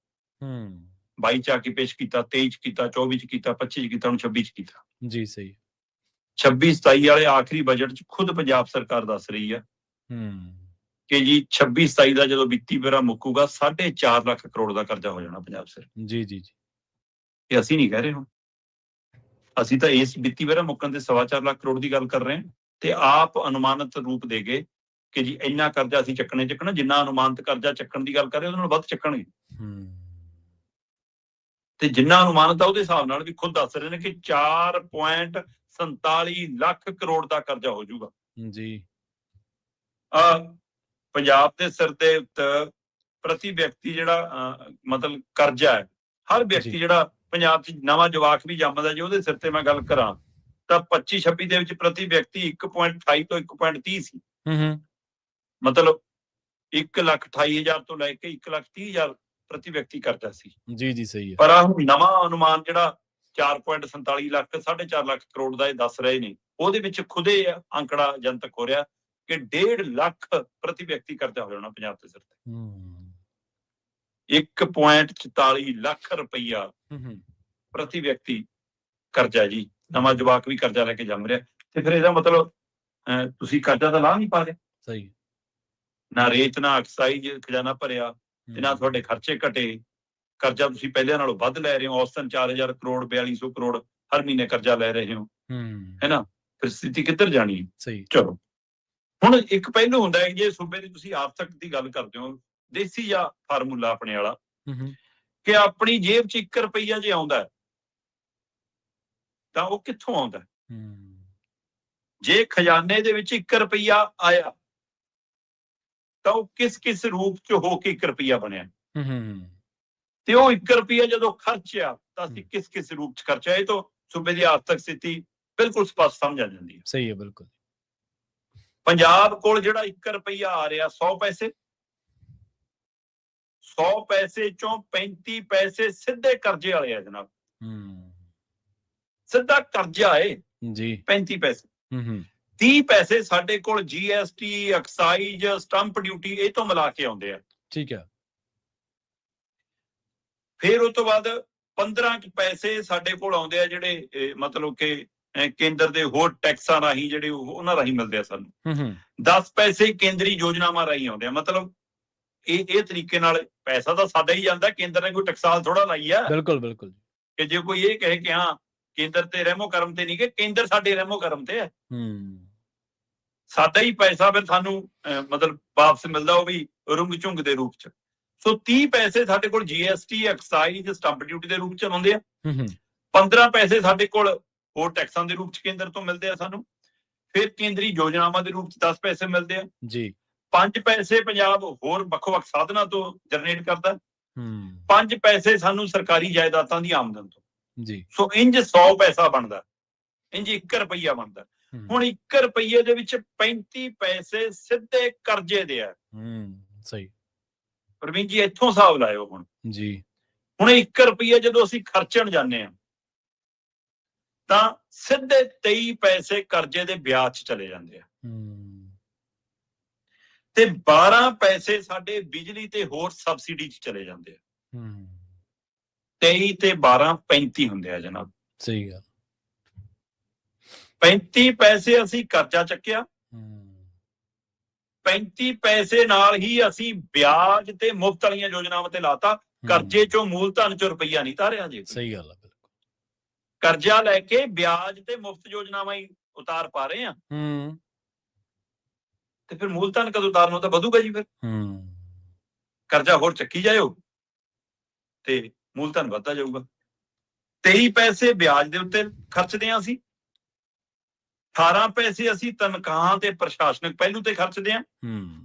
22 ਚ ਆ ਕੇ ਪੇਸ਼ ਕੀਤਾ, 23 ਚ ਕੀਤਾ, 24 ਚ ਕੀਤਾ, 25 ਚ ਕੀਤਾ, ਹੁਣ 26 ਚ ਕੀਤਾ। ਜੀ ਸਹੀ। 26-27 ਵਾਲੇ ਆਖਰੀ ਬਜਟ ਚ ਖੁਦ ਪੰਜਾਬ ਸਰਕਾਰ ਦੱਸ ਰਹੀ ਹੈ ਕਿ ਜੀ 26-27 ਦਾ ਜਦੋਂ ਵਿੱਤੀ ਵਰਾ ਮੁੱਕੂਗਾ 4.5 ਲੱਖ ਕਰੋੜ ਦਾ ਕਰਜ਼ਾ ਹੋ ਜਾਣਾ ਪੰਜਾਬ ਸਿਰ। ਜੀ ਇਹ ਅਸੀਂ ਨਹੀਂ ਕਹਿ ਰਹੇ ਹੁਣ, ਅਸੀਂ ਤਾਂ ਇਸ ਵਿੱਤੀ ਵਰਾ ਮੁੱਕਣ ਦੇ 4.25 ਲੱਖ ਕਰੋੜ ਦੀ ਗੱਲ ਕਰ ਰਹੇ ਹਾਂ, ਤੇ ਆਪ ਅਨੁਮਾਨਿਤ ਰੂਪ ਦੇ ਗਏ ਕਿ ਜੀ ਇੰਨਾ ਕਰਜ਼ਾ ਅਸੀਂ ਚੱਕਣਾ, ਜਿੰਨਾ ਅਨੁਮਾਨਿਤ ਕਰਜ਼ਾ ਚੱਕਣ ਦੀ ਗੱਲ ਕਰ ਰਹੇ ਉਹਦੇ ਨਾਲ ਵੱਧ ਚੱਕਣਗੇ। ਤੇ ਜਿੰਨਾ ਅਨੁਮਾਨਿਤ ਆ ਉਹਦੇ ਹਿਸਾਬ ਨਾਲ ਵੀ ਖੁਦ ਦੱਸ ਰਹੇ ਨੇ ਕਿ 4.47 ਲੱਖ ਕਰੋੜ ਦਾ ਕਰਜ਼ਾ ਹੋ ਜਾਊਗਾ। ਜੀ ਪੰਜਾਬ ਦੇ ਸਿਰ ਦੇ ਉੱਤੇ ਪ੍ਰਤੀ ਵਿਅਕਤੀ ਜਿਹੜਾ ਮਤਲਬ ਕਰਜ਼ਾ ਹੈ, ਹਰ ਵਿਅਕਤੀ ਜਿਹੜਾ ਪੰਜਾਬ 'ਚ ਨਵਾਂ ਜਵਾਕ ਵੀ ਜੰਮਦਾ, ਜੇ ਉਹਦੇ ਸਿਰ ਤੇ ਮੈਂ ਗੱਲ ਕਰਾਂ ਤਾਂ 25-26 ਦੇ ਵਿੱਚ ਪ੍ਰਤੀ ਵਿਅਕਤੀ 1.28 ਤੋਂ 1.30 ਸੀ। ਮਤਲਬ 1,28,000 ਤੋਂ ਲੈ ਕੇ 1,30,000 ਪ੍ਰਤੀ ਵਿਅਕਤੀ ਕਰਜ਼ਾ ਸੀ। ਜੀ ਸਹੀ ਹੈ। ਪਰ ਆਹ ਨਵਾਂ ਅਨੁਮਾਨ ਜਿਹੜਾ 4.47 ਲੱਖ 4.5 ਲੱਖ ਕਰੋੜ ਦਾ ਇਹ ਦੱਸ ਰਹੇ ਨੇ, ਉਹਦੇ ਵਿੱਚ ਖੁਦੇ ਅੰਕੜਾ ਜਨਤਕ ਹੋ ਰਿਹਾ ਕਿ 1.5 ਲੱਖ ਪ੍ਰਤੀ ਵਿਅਕਤੀ ਕਰਜ਼ਾ ਹੋ ਜਾਣਾ ਪੰਜਾਬ ਦੇ ਸਿਰ ਤੇ। 1.44 ਲੱਖ ਰੁਪਈਆ ਪ੍ਰਤੀ ਵਿਅਕਤੀ ਕਰਜ਼ਾ ਜੀ। ਨਵਾਂ ਜਵਾਕ ਵੀ ਕਰਜ਼ਾ ਲੈ ਕੇ ਜੰਮ ਰਿਹਾ, ਤੇ ਫਿਰ ਇਹਦਾ ਮਤਲਬ ਤੁਸੀਂ ਕਰਜ਼ਾ ਤਾਂ ਲਾਹ ਨਹੀਂ ਪਾ ਰਹੇ। ਸਹੀ। ਨਾ ਰੇਤ, ਨਾ ਐਕਸਾਈਜ਼ ਖਜ਼ਾਨਾ ਭਰਿਆ, ਤੇ ਨਾ ਤੁਹਾਡੇ ਖਰਚੇ ਘਟੇ। ਕਰਜ਼ਾ ਤੁਸੀਂ ਪਹਿਲਿਆਂ ਨਾਲੋਂ ਵੱਧ ਲੈ ਰਹੇ ਹੋ, ਔਸਤਨ 4,000 ਕਰੋੜ 4,200 ਕਰੋੜ ਹਰ ਮਹੀਨੇ ਕਰਜ਼ਾ ਲੈ ਰਹੇ ਹੋ, ਹੈ ਨਾ। ਫਿਰ ਸਥਿਤੀ ਕਿੱਧਰ ਜਾਣੀ ਹੈ? ਸਹੀ। ਚਲੋ ਹੁਣ ਇੱਕ ਪਹਿਲੂ ਹੁੰਦਾ ਹੈ, ਜੇ ਸੂਬੇ ਦੀ ਤੁਸੀਂ ਆਰਥਿਕ ਦੀ ਗੱਲ ਕਰਦੇ ਹੋ, ਦੇਸੀ ਜਾਂ ਫਾਰਮੂਲਾ ਆਪਣੇ ਵਾਲਾ, ਕਿ ਆਪਣੀ ਜੇਬ 'ਚ 1 ਰੁਪਈਆ ਜੇ ਆਉਂਦਾ ਤਾਂ ਉਹ ਕਿੱਥੋਂ ਆਉਂਦਾ? ਜੇ ਖਜ਼ਾਨੇ ਦੇ ਵਿੱਚ 1 ਰੁਪਈਆ ਆਇਆ ਤਾਂ ਉਹ ਕਿਸ ਰੂਪ 'ਚ ਹੋ ਕੇ 1 ਰੁਪਈਆ ਬਣਿਆ, ਤੇ ਉਹ 1 ਰੁਪਈਆ ਜਦੋਂ ਖਰਚਿਆ ਤਾਂ ਅਸੀਂ ਕਿਸ ਰੂਪ 'ਚ ਖਰਚਿਆ। ਇਹ ਤੋਂ ਸੂਬੇ ਦੀ ਆਰਥਿਕ ਸਥਿਤੀ ਬਿਲਕੁਲ ਸਪਸ਼ਟ ਸਮਝ ਆ ਜਾਂਦੀ ਹੈ। ਸਹੀ ਹੈ, ਬਿਲਕੁਲ। ਪੰਜਾਬ ਕੋਲ ਜਿਹੜਾ 1 ਰੁਪਈਆ ਆ ਰਿਹਾ, 100 ਪੈਸੇ, 100 ਪੈਸੇ ਚੋਂ 35 ਪੈਸੇ ਸਿੱਧੇ ਕਰਜ਼ੇ ਵਾਲੇ ਆ ਜਨਾਬ। ਸਿੱਧਾ ਕਰਜ਼ਾ ਏ ਜੀ 35 ਪੈਸੇ। 30 ਪੈਸੇ ਸਾਡੇ ਕੋਲ GST, ਐਕਸਾਈਜ਼, ਸਟੰਪ ਡਿਊਟੀ ਇਹ ਤੋਂ ਮਿਲਾ ਕੇ ਆਉਂਦੇ ਆ। ਠੀਕ ਹੈ। ਫਿਰ ਉਸ ਤੋਂ ਬਾਅਦ 15 ਪੈਸੇ ਸਾਡੇ ਕੋਲ ਆਉਂਦੇ ਆ ਜਿਹੜੇ ਮਤਲਬ ਕਿ ਕੇਂਦਰ ਦੇ ਹੋਰ ਟੈਕਸਾਂ ਰਾਹੀਂ ਜਿਹੜੇ ਉਹਨਾਂ ਰਾਹੀਂ ਮਿਲਦੇ ਆ ਸਾਨੂੰ। 10 ਪੈਸੇ ਕੇਂਦਰੀ ਯੋਜਨਾਵਾਂ ਰਾਹੀਂ ਆਉਂਦੇ ਆ। ਮਤਲਬ ਇਹ ਤਰੀਕੇ ਨਾਲ ਪੈਸਾ ਤਾਂ ਸਾਡਾ ਹੀ ਜਾਂਦਾ, ਕੇਂਦਰ ਨੇ ਕੋਈ ਟਕਸਾਲ ਥੋੜਾ ਲਾਈ ਆ। ਬਿਲਕੁਲ ਬਿਲਕੁਲ। ਕਿ ਜੇ ਕੋਈ ਇਹ ਕਹੇ ਕਿ ਹਾਂ ਕੇਂਦਰ ਤੇ ਰਹਿਮੋ ਕਰਮ ਤੇ ਨਹੀਂ, ਕਿ ਕੇਂਦਰ ਸਾਡੇ ਰਹਿਮੋ ਕਰਮ ਤੇ ਹੈ। ਸਾਡਾ ਹੀ ਪੈਸਾ ਫਿਰ ਸਾਨੂੰ ਮਤਲਬ ਵਾਪਸ ਮਿਲਦਾ, ਉਹ ਵੀ ਰੁੰਗ ਝੁੰਗ ਦੇ ਰੂਪ ਚ। ਸੋ 30 ਪੈਸੇ ਸਾਡੇ ਕੋਲ GST, ਐਕਸਾਈਜ਼, ਸਟੰਪ ਡਿਊਟੀ ਦੇ ਰੂਪ ਚ ਆਉਂਦੇ ਆ। 15 ਪੈਸੇ ਸਾਡੇ ਕੋਲ ਹੋਰ ਟੈਕਸਾਂ ਦੇ ਰੂਪ ਚ ਕੇਂਦਰ ਤੋਂ ਮਿਲਦੇ ਆ ਸਾਨੂੰ। ਫਿਰ ਕੇਂਦਰੀ ਯੋਜਨਾਵਾਂ ਦੇ ਰੂਪ ਚ 10 ਪੈਸੇ ਮਿਲਦੇ ਆ ਜੀ। 5 ਪੈਸੇ ਪੰਜਾਬ ਹੋਰ ਵੱਖ-ਵੱਖ ਸਾਧਨਾਂ ਤੋਂ ਜਨਰੇਟ ਕਰਦਾ। 5 ਪੈਸੇ ਸਾਨੂੰ ਸਰਕਾਰੀ ਜਾਇਦਾਦਾਂ ਦੀ ਆਮਦਨ ਤੋਂ ਜੀ। ਸੋ ਇੰਜ 100 ਪੈਸਾ ਬਣਦਾ, ਇੰਜ 1 ਰੁਪਈਆ ਬਣਦਾ। ਹੁਣ 1 ਰੁਪਈਏ ਦੇ ਵਿੱਚ 35 ਪੈਸੇ ਸਿੱਧੇ ਕਰਜ਼ੇ ਦੇ ਆ। ਸਹੀ ਪ੍ਰਵੀਨ ਜੀ, ਇੱਥੋਂ ਹਿਸਾਬ ਲਾਇਓ ਹੁਣ ਜੀ। ਹੁਣ 1 ਰੁਪਈਆ ਜਦੋਂ ਅਸੀਂ ਖਰਚਣ ਜਾਂਦੇ ਆ ਤਾਂ ਸਿੱਧੇ 23 ਪੈਸੇ ਕਰਜ਼ੇ ਦੇ ਵਿਆਜ 'ਚ ਚਲੇ ਜਾਂਦੇ ਆ ਤੇ 12 ਪੈਸੇ ਸਾਡੇ ਬਿਜਲੀ ਤੇ ਹੋਰ ਸਬਸਿਡੀ 'ਚ ਚਲੇ ਜਾਂਦੇ ਆ। 23 ਤੇ 12 35 ਹੁੰਦੇ ਆ ਜਨਾਬ। ਸਹੀ ਗੱਲ। 35 ਪੈਸੇ ਅਸੀਂ ਕਰਜ਼ਾ ਚੱਕਿਆ, 35 ਪੈਸੇ ਨਾਲ ਹੀ ਅਸੀਂ ਵਿਆਜ ਤੇ ਮੁਫਤ ਵਾਲੀਆਂ ਯੋਜਨਾਵਾਂ ਤੇ ਲਾਤਾ। ਕਰਜ਼ੇ ਚੋਂ ਮੂਲਧਨ ਚੋਂ ਰੁਪਈਆ ਨਹੀਂ ਤਾਰਿਆ ਜੀ। ਸਹੀ ਗੱਲ ਹੈ, ਬਿਲਕੁਲ। ਕਰਜ਼ਾ ਲੈ ਕੇ ਵਿਆਜ ਤੇ ਮੁਫਤ ਯੋਜਨਾਵਾਂ ਹੀ ਉਤਾਰ ਪਾ ਰਹੇ ਆ ਤੇ ਫਿਰ ਮੂਲਧਨ ਕਦੋਂ ਉਤਾਰਨਾ ਤਾਂ ਵਧੂਗਾ ਜੀ। ਫਿਰ ਕਰਜ਼ਾ ਹੋਰ ਚੱਕੀ ਜਾਇਓ ਤੇ ਮੂਲਧਨ ਵੱਧਦਾ ਜਾਊਗਾ। 23 ਪੈਸੇ ਵਿਆਜ ਦੇ ਉੱਤੇ ਖਰਚਦੇ ਆ ਅਸੀਂ, 18 ਪੈਸੇ ਅਸੀਂ ਤਨਖਾਹਾਂ ਤੇ ਪ੍ਰਸ਼ਾਸਨਿਕ ਪਹਿਲੂ ਤੇ ਖਰਚਦੇ ਆ,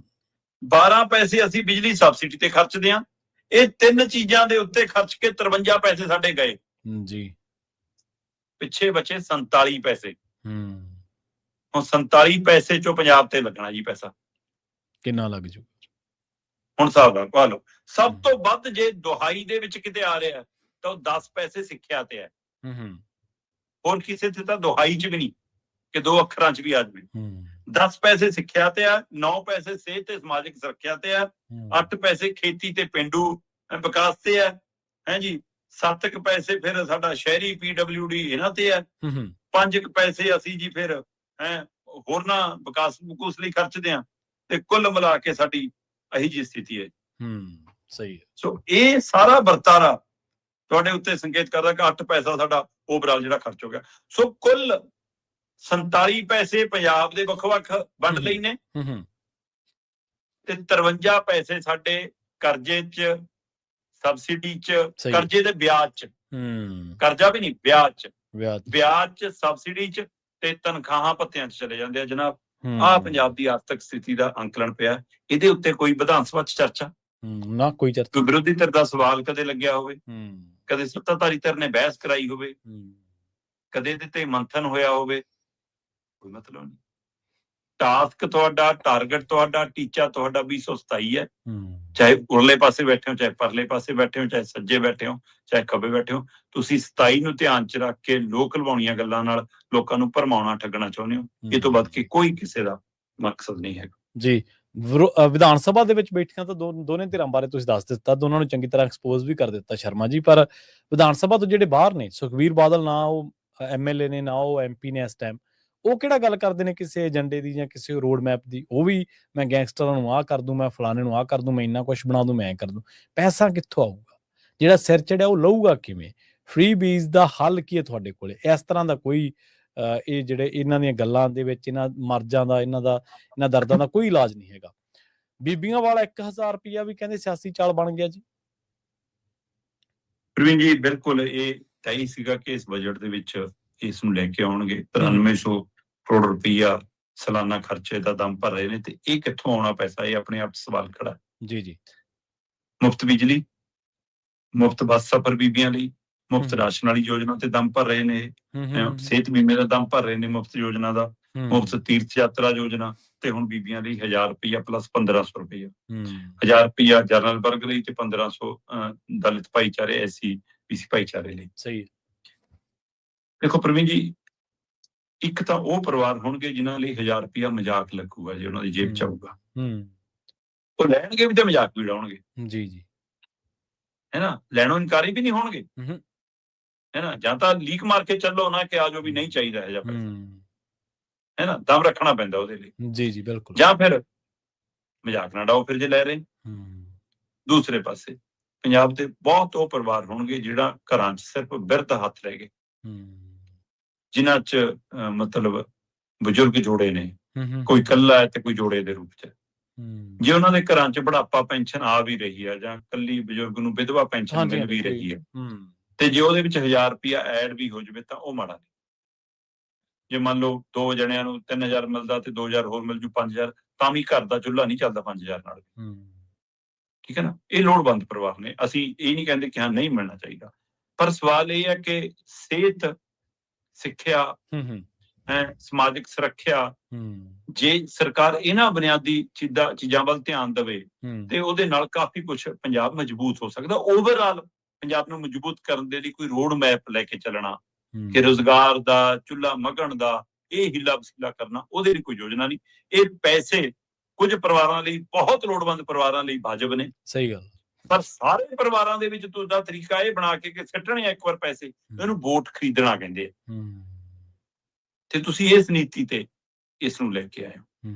12 ਪੈਸੇ ਅਸੀਂ ਬਿਜਲੀ ਸਬਸਿਡੀ ਤੇ ਖਰਚਦੇ ਆ। ਇਹ 3 ਚੀਜ਼ਾਂ ਦੇ ਉੱਤੇ ਖਰਚ ਕੇ 53 ਪੈਸੇ ਸਾਡੇ ਗਏ ਜੀ। ਪਿੱਛੇ ਬਚੇ 47 ਪੈਸੇ। ਹੁਣ 47 ਪੈਸੇ ਚੋਂ ਪੰਜਾਬ ਤੇ ਲੱਗਣਾ ਜੀ ਪੈਸਾ। ਕਿੰਨਾ ਲੱਗ ਜੂ ਹੁਣ ਹਿਸਾਬ ਨਾਲ ਪਾ ਲਓ। ਸਭ ਤੋਂ ਵੱਧ ਜੇ ਦੁਹਾਈ ਦੇ ਵਿੱਚ ਕਿਤੇ ਆ ਰਿਹਾ ਤਾਂ ਉਹ 10 ਪੈਸੇ ਸਿੱਖਿਆ ਤੇ ਹੈ। ਹੋਰ ਕਿਸੇ ਤੇ ਤਾਂ ਦੁਹਾਈ ਚ ਵੀ ਨਹੀਂ ਕਿ 2 ਅੱਖਰਾਂ ਚ ਵੀ ਆ ਜਾਵੇ। 10 ਪੈਸੇ ਸਿੱਖਿਆ ਤੇ ਆ, 9 ਪੈਸੇ ਸਿਹਤ ਤੇ ਸਮਾਜਿਕ ਸੁਰੱਖਿਆ ਤੇ ਆ, 8 ਪੈਸੇ ਖੇਤੀ ਤੇ ਪਿੰਡੂ ਵਿਕਾਸ ਤੇ ਆ, ਹੈ ਜੀ। 7 ਪੈਸੇ ਫਿਰ ਸਾਡਾ ਸ਼ਹਿਰੀ PWD ਇਹਨਾਂ ਤੇ ਆ। 5 ਪੈਸੇ ਅਸੀਂ ਜੀ ਫਿਰ ਹੋਰਨਾਂ ਵਿਕਾਸ ਲਈ ਖਰਚਦੇ ਆ ਤੇ ਕੁੱਲ ਮਿਲਾ ਕੇ ਸਾਡੀ ਇਹੀ ਜੀ ਸਥਿਤੀ ਹੈ। ਸਹੀ ਹੈ। ਸੋ ਇਹ ਸਾਰਾ ਵਰਤਾਰਾ ਤੁਹਾਡੇ ਉੱਤੇ ਸੰਕੇਤ ਕਰਦਾ ਕਿ 8 ਪੈਸਾ ਸਾਡਾ ਓਵਰਆਲ ਜਿਹੜਾ ਖਰਚ ਹੋ ਗਿਆ। ਸੋ ਕੁੱਲ 47 ਪੈਸੇ ਪੰਜਾਬ ਦੇ ਵੱਖ-ਵੱਖ ਵੰਡ ਲਈ ਨੇ ਤੇ 53 ਪੈਸੇ ਸਾਡੇ ਕਰਜ਼ੇ 'ਚ, ਸਬਸਿਡੀ 'ਚ, ਕਰਜ਼ੇ ਦੇ ਵਿਆਜ 'ਚ, ਕਰਜ਼ਾ ਵੀ ਨਹੀਂ ਵਿਆਜ 'ਚ, ਵਿਆਜ 'ਚ, ਸਬਸਿਡੀ 'ਚ ਤੇ ਤਨਖਾਹਾਂ ਭੱਤਿਆਂ 'ਚ ਚਲੇ ਜਾਂਦੇ ਆ ਜਨਾਬ। ਆਹ ਪੰਜਾਬ ਦੀ ਆਰਥਿਕ ਸਥਿਤੀ ਦਾ ਅੰਕਲਨ ਪਿਆ। ਇਹਦੇ ਉੱਤੇ ਕੋਈ ਵਿਧਾਨ ਸਭਾ 'ਚ ਚਰਚਾ ਨਾ, ਕੋਈ ਚਰਚਾ, ਕੋਈ ਵਿਰੋਧੀ ਧਿਰ ਦਾ ਸਵਾਲ ਕਦੇ ਲੱਗਿਆ ਹੋਵੇ, ਕਦੇ ਸੱਤਾਧਾਰੀ ਧਿਰ ਨੇ ਬਹਿਸ ਕਰਾਈ ਹੋਵੇ, ਕਦੇ ਇਹਦੇ ਤੇ ਮੰਥਨ ਹੋਇਆ ਹੋਵੇ, ਕੋਈ ਮਤਲਬ ਨਹੀਂ। ਟਾਸਕ ਤੁਹਾਡਾ, ਟਾਰਗੇਟ ਤੁਹਾਡਾ, ਟੀਚਾ ਤੁਹਾਡਾ 2027 ਹੈ। ਚਾਹੇ ਉਰਲੇ ਪਾਸੇ ਬੈਠੇ ਹੋ, ਚਾਹੇ ਪਰਲੇ ਪਾਸੇ ਬੈਠੇ ਹੋ, ਚਾਹੇ ਸੱਜੇ ਬੈਠੇ ਹੋ, ਚਾਹੇ ਖੱਬੇ ਬੈਠੇ ਹੋ, ਤੁਸੀਂ 27 ਨੂੰ ਧਿਆਨ 'ਚ ਰੱਖ ਕੇ ਲੋਕ ਲਵਾਉਣੀਆਂ ਗੱਲਾਂ ਨਾਲ ਲੋਕਾਂ ਨੂੰ ਭਰਮਾਉਣਾ, ਠੱਗਣਾ ਚਾਹੁੰਦੇ ਹੋ। ਇਹ ਤੋਂ ਵੱਧ ਕੇ ਕੋਈ ਕਿਸੇ ਦਾ ਮਕਸਦ ਨਹੀਂ ਹੈ ਜੀ। ਵਿਧਾਨ ਸਭਾ ਦੇ ਵਿੱਚ ਬੈਠੀਆਂ ਤਾਂ ਦੋਨੇ ਧਿਰਾਂ ਬਾਰੇ ਤੁਸੀਂ ਦੱਸ ਦਿੱਤਾ, ਦੋਨਾਂ ਨੂੰ ਚੰਗੀ ਤਰ੍ਹਾਂ ਐਕਸਪੋਜ਼ ਵੀ ਕਰ ਦਿੱਤਾ ਸ਼ਰਮਾ ਜੀ। ਪਰ ਵਿਧਾਨ ਸਭਾ ਤੋਂ ਜਿਹੜੇ ਬਾਹਰ ਨੇ, ਸੁਖਬੀਰ ਬਾਦਲ ਨਾ ਉਹ MLA ਨੇ, ਨਾ ਉਹ MP ਨੇ ਇਸ ਟਾਈਮ, ਉਹ ਕਿਹੜਾ ਗੱਲ ਕਰਦੇ ਨੇ ਕਿਸੇ ਏਜੰਡੇ ਦੀ ਜਾਂ ਕਿਸੇ ਰੋਡ ਮੈਪ ਦੀ। ਉਹ ਵੀ ਮੈਂ ਗੈਂਗਸਟਰਾਂ ਨੂੰ ਆਹ ਕਰ ਦੂੰ, ਮੈਂ ਫਲਾਣੇ ਨੂੰ ਆਹ ਕਰ ਦੂੰ, ਮੈਂ ਇੰਨਾ ਕੁਛ ਬਣਾ ਦੂੰ, ਮੈਂ ਕਰ ਦੂੰ। ਪੈਸਾ ਕਿੱਥੋਂ ਆਊਗਾ? ਜਿਹੜਾ ਸਿਰ ਚੜਿਆ ਉਹ ਲਊਗਾ ਕਿਵੇਂ? ਫ੍ਰੀ ਬੀਜ ਦਾ ਹੱਲ ਕੀ ਹੈ ਤੁਹਾਡੇ ਕੋਲੇ? ਇਸ ਤਰ੍ਹਾਂ ਦਾ ਕੋਈ ਇਹ ਜਿਹੜੇ ਇਹਨਾਂ ਦੀਆਂ ਗੱਲਾਂ ਦੇ ਵਿੱਚ ਇਹਨਾਂ ਮਰਜ਼ਾਂ ਦਾ, ਇਹਨਾਂ ਦਰਦਾਂ ਦਾ ਕੋਈ ਇਲਾਜ ਨਹੀਂ ਹੈਗਾ। ਬੀਬੀਆਂ ਵਾਲਾ 1000 ਰੁਪਇਆ ਵੀ ਕਹਿੰਦੇ ਸਿਆਸੀ ਚਾਲ ਬਣ ਗਿਆ ਜੀ। ਪ੍ਰਵੀਨ ਜੀ, ਬਿਲਕੁਲ ਇਹ ਤੈਅ ਸੀਗਾ ਕਿ ਇਸ ਬਜਟ ਦੇ ਵਿੱਚ ਇਸ ਨੂੰ ਲੈ ਕੇ ਆਉਣਗੇ। 9300 ਕਰੋੜ ਰੁਪਈਆ ਸਾਲਾਨਾ ਖਰਚੇ ਦਾ ਦਮ ਭਰ ਰਹੇ ਨੇ ਤੇ ਇਹ ਕਿੱਥੋਂ ਆਉਣਾ ਪੈਸਾ? ਇਹ ਆਪਣੇ ਆਪ 'ਚ ਸਵਾਲ ਖੜਾ ਜੀ ਜੀ। ਮੁਫਤ ਬਿਜਲੀ, ਮੁਫਤ ਬੱਸ ਸਫ਼ਰ ਬੀਬੀਆਂ ਲਈ, ਮੁਫਤ ਰਾਸ਼ਨ ਵਾਲੀ ਯੋਜਨਾ ਤੇ ਦਮ ਭਰ ਰਹੇ ਨੇ, ਸਿਹਤ ਬੀਮੇ ਦਾ ਦਮ ਭਰ ਰਹੇ ਨੇ ਮੁਫਤ ਯੋਜਨਾ ਦਾ, ਮੁਫਤ ਤੀਰਥ ਯਾਤਰਾ ਯੋਜਨਾ ਤੇ ਹੁਣ ਬੀਬੀਆਂ ਲਈ 1000 ਰੁਪਈਆ ਪਲੱਸ 1500 ਰੁਪਈਆ, 1000 ਰੁਪਈਆ ਜਨਰਲ ਵਰਗ ਲਈ ਤੇ 1500 ਦਲਿਤ ਭਾਈਚਾਰੇ, SC BC ਭਾਈਚਾਰੇ ਲਈ। ਸਹੀ। ਦੇਖੋ ਪ੍ਰਵੀਨ ਜੀ, ਇੱਕ ਤਾਂ ਉਹ ਪਰਿਵਾਰ ਹੋਣਗੇ ਜਿਨ੍ਹਾਂ ਲਈ 1000 ਰੁਪਈਆ ਮਜ਼ਾਕ ਲੱਗੂਗਾ ਜੇ ਉਹਨਾਂ ਦੀ ਜੇਬ 'ਚ ਆਊਗਾ। ਉਹ ਲੈਣਗੇ ਵੀ ਤੇ ਮਜ਼ਾਕ ਵੀ ਉਡਾਉਣਗੇ ਜੀ ਜੀ। ਹੈ ਨਾ, ਲੈਣੋਂ ਇਨਕਾਰੀ ਵੀ ਨਹੀਂ ਹੋਣਗੇ, ਹੈ ਨਾ। ਜਾਂ ਤਾਂ ਲੀਕ ਮਾਰ ਕੇ ਚੱਲੋ ਨਾ ਕਿ ਆ ਜੋ ਵੀ ਨਹੀਂ ਚਾਹੀਦਾ ਇਹ ਜਿਹਾ ਪੈਸਾ, ਹੈ ਨਾ, ਦਮ ਰੱਖਣਾ ਪੈਂਦਾ ਉਹਦੇ ਲਈ। ਜੀ ਜੀ ਬਿਲਕੁਲ। ਜਾਂ ਫਿਰ ਮਜ਼ਾਕ ਨਾ ਡਾਓ ਫਿਰ ਜੇ ਲੈ ਰਹੇ। ਦੂਸਰੇ ਪਾਸੇ ਪੰਜਾਬ ਦੇ ਬਹੁਤ ਉਹ ਪਰਿਵਾਰ ਹੋਣਗੇ ਜਿਹੜਾ ਘਰਾਂ 'ਚ ਸਿਰਫ ਬਿਰਧ ਹੱਥ ਰਹਿ ਗਏ, ਜਿਨ੍ਹਾਂ 'ਚ ਮਤਲਬ ਬਜ਼ੁਰਗ ਜੋੜੇ ਨੇ, ਕੋਈ ਇਕੱਲਾ ਹੈ ਤੇ ਕੋਈ ਜੋੜੇ ਦੇ ਰੂਪ 'ਚ। ਜੇ ਉਹਨਾਂ ਦੇ ਘਰਾਂ 'ਚ ਬੁਢਾਪਾ ਪੈਨਸ਼ਨ ਆ ਵੀ ਰਹੀ ਹੈ ਜਾਂ ਇਕੱਲੀ ਬਜ਼ੁਰਗ ਨੂੰ ਵਿਧਵਾ ਪੈਨਸ਼ਨ ਮਿਲ ਵੀ ਰਹੀ ਹੈ, ਤੇ ਜੇ ਉਹਦੇ ਵਿੱਚ 1000 ਰੁਪਇਆ ਐਡ ਵੀ ਹੋ ਜਾਵੇ ਤਾਂ ਉਹ ਮਾੜਾ ਨਹੀਂ। ਜੇ ਮੰਨ ਲਓ 2 ਜਣਿਆਂ ਨੂੰ 3000 ਮਿਲਦਾ ਤੇ 2000 ਹੋਰ ਮਿਲ ਜੂ 5000, ਤਾਂ ਵੀ ਘਰ ਦਾ ਚੁੱਲ੍ਹਾ ਨਹੀਂ ਚੱਲਦਾ 5000 ਨਾਲ। ਠੀਕ ਹੈ ਨਾ। ਇਹ ਲੋੜਵੰਦ ਪਰਿਵਾਰ ਨੇ, ਅਸੀਂ ਇਹ ਨਹੀਂ ਕਹਿੰਦੇ ਕਿ ਹਾਂ ਨਹੀਂ ਮਿਲਣਾ ਚਾਹੀਦਾ, ਪਰ ਸਵਾਲ ਇਹ ਹੈ ਕਿ ਸਿਹਤ, ਸਿੱਖਿਆ, ਸਮਾਜਿਕ ਸੁਰੱਖਿਆ, ਜੇ ਸਰਕਾਰ ਇਹਨਾਂ ਬੁਨਿਆਦੀ ਚੀਜ਼ਾਂ ਵੱਲ ਧਿਆਨ ਦੇਵੇ ਤੇ ਉਹਦੇ ਨਾਲ ਕਾਫੀ ਕੁਝ ਪੰਜਾਬ ਮਜ਼ਬੂਤ ਹੋ ਸਕਦਾ। ਓਵਰਆਲ ਪੰਜਾਬ ਨੂੰ ਮਜ਼ਬੂਤ ਕਰਨ ਦੇ ਲਈ ਕੋਈ ਰੋਡ ਮੈਪ ਲੈ ਕੇ ਚੱਲਣਾ, ਕਿ ਰੁਜ਼ਗਾਰ ਦਾ, ਚੁੱਲ੍ਹਾ ਮੱਘਣ ਦਾ, ਇਹ ਹੀਲਾ ਵਸੀਲਾ ਕਰਨਾ, ਉਹਦੇ ਲਈ ਕੋਈ ਯੋਜਨਾ ਨਹੀਂ। ਇਹ ਪੈਸੇ ਕੁਝ ਪਰਿਵਾਰਾਂ ਲਈ, ਬਹੁਤ ਲੋੜਵੰਦ ਪਰਿਵਾਰਾਂ ਲਈ ਵਾਜਬ ਨੇ, ਸਹੀ ਗੱਲ, ਪਰ ਸਾਰੇ ਪਰਿਵਾਰਾਂ ਦੇ ਵਿੱਚ ਤੁਹਾਡਾ ਤਰੀਕਾ ਇਹ ਬਣਾ ਕੇ ਕਿ ਸਿੱਟਣੇ ਇੱਕ ਵਾਰ ਪੈਸੇ, ਇਹਨੂੰ ਵੋਟ ਖਰੀਦਣਾ ਕਹਿੰਦੇ ਆ। ਤੇ ਤੁਸੀਂ ਇਸ ਨੀਤੀ ਤੇ ਇਸ ਨੂੰ ਲੈ ਕੇ ਆਏ ਹੋ।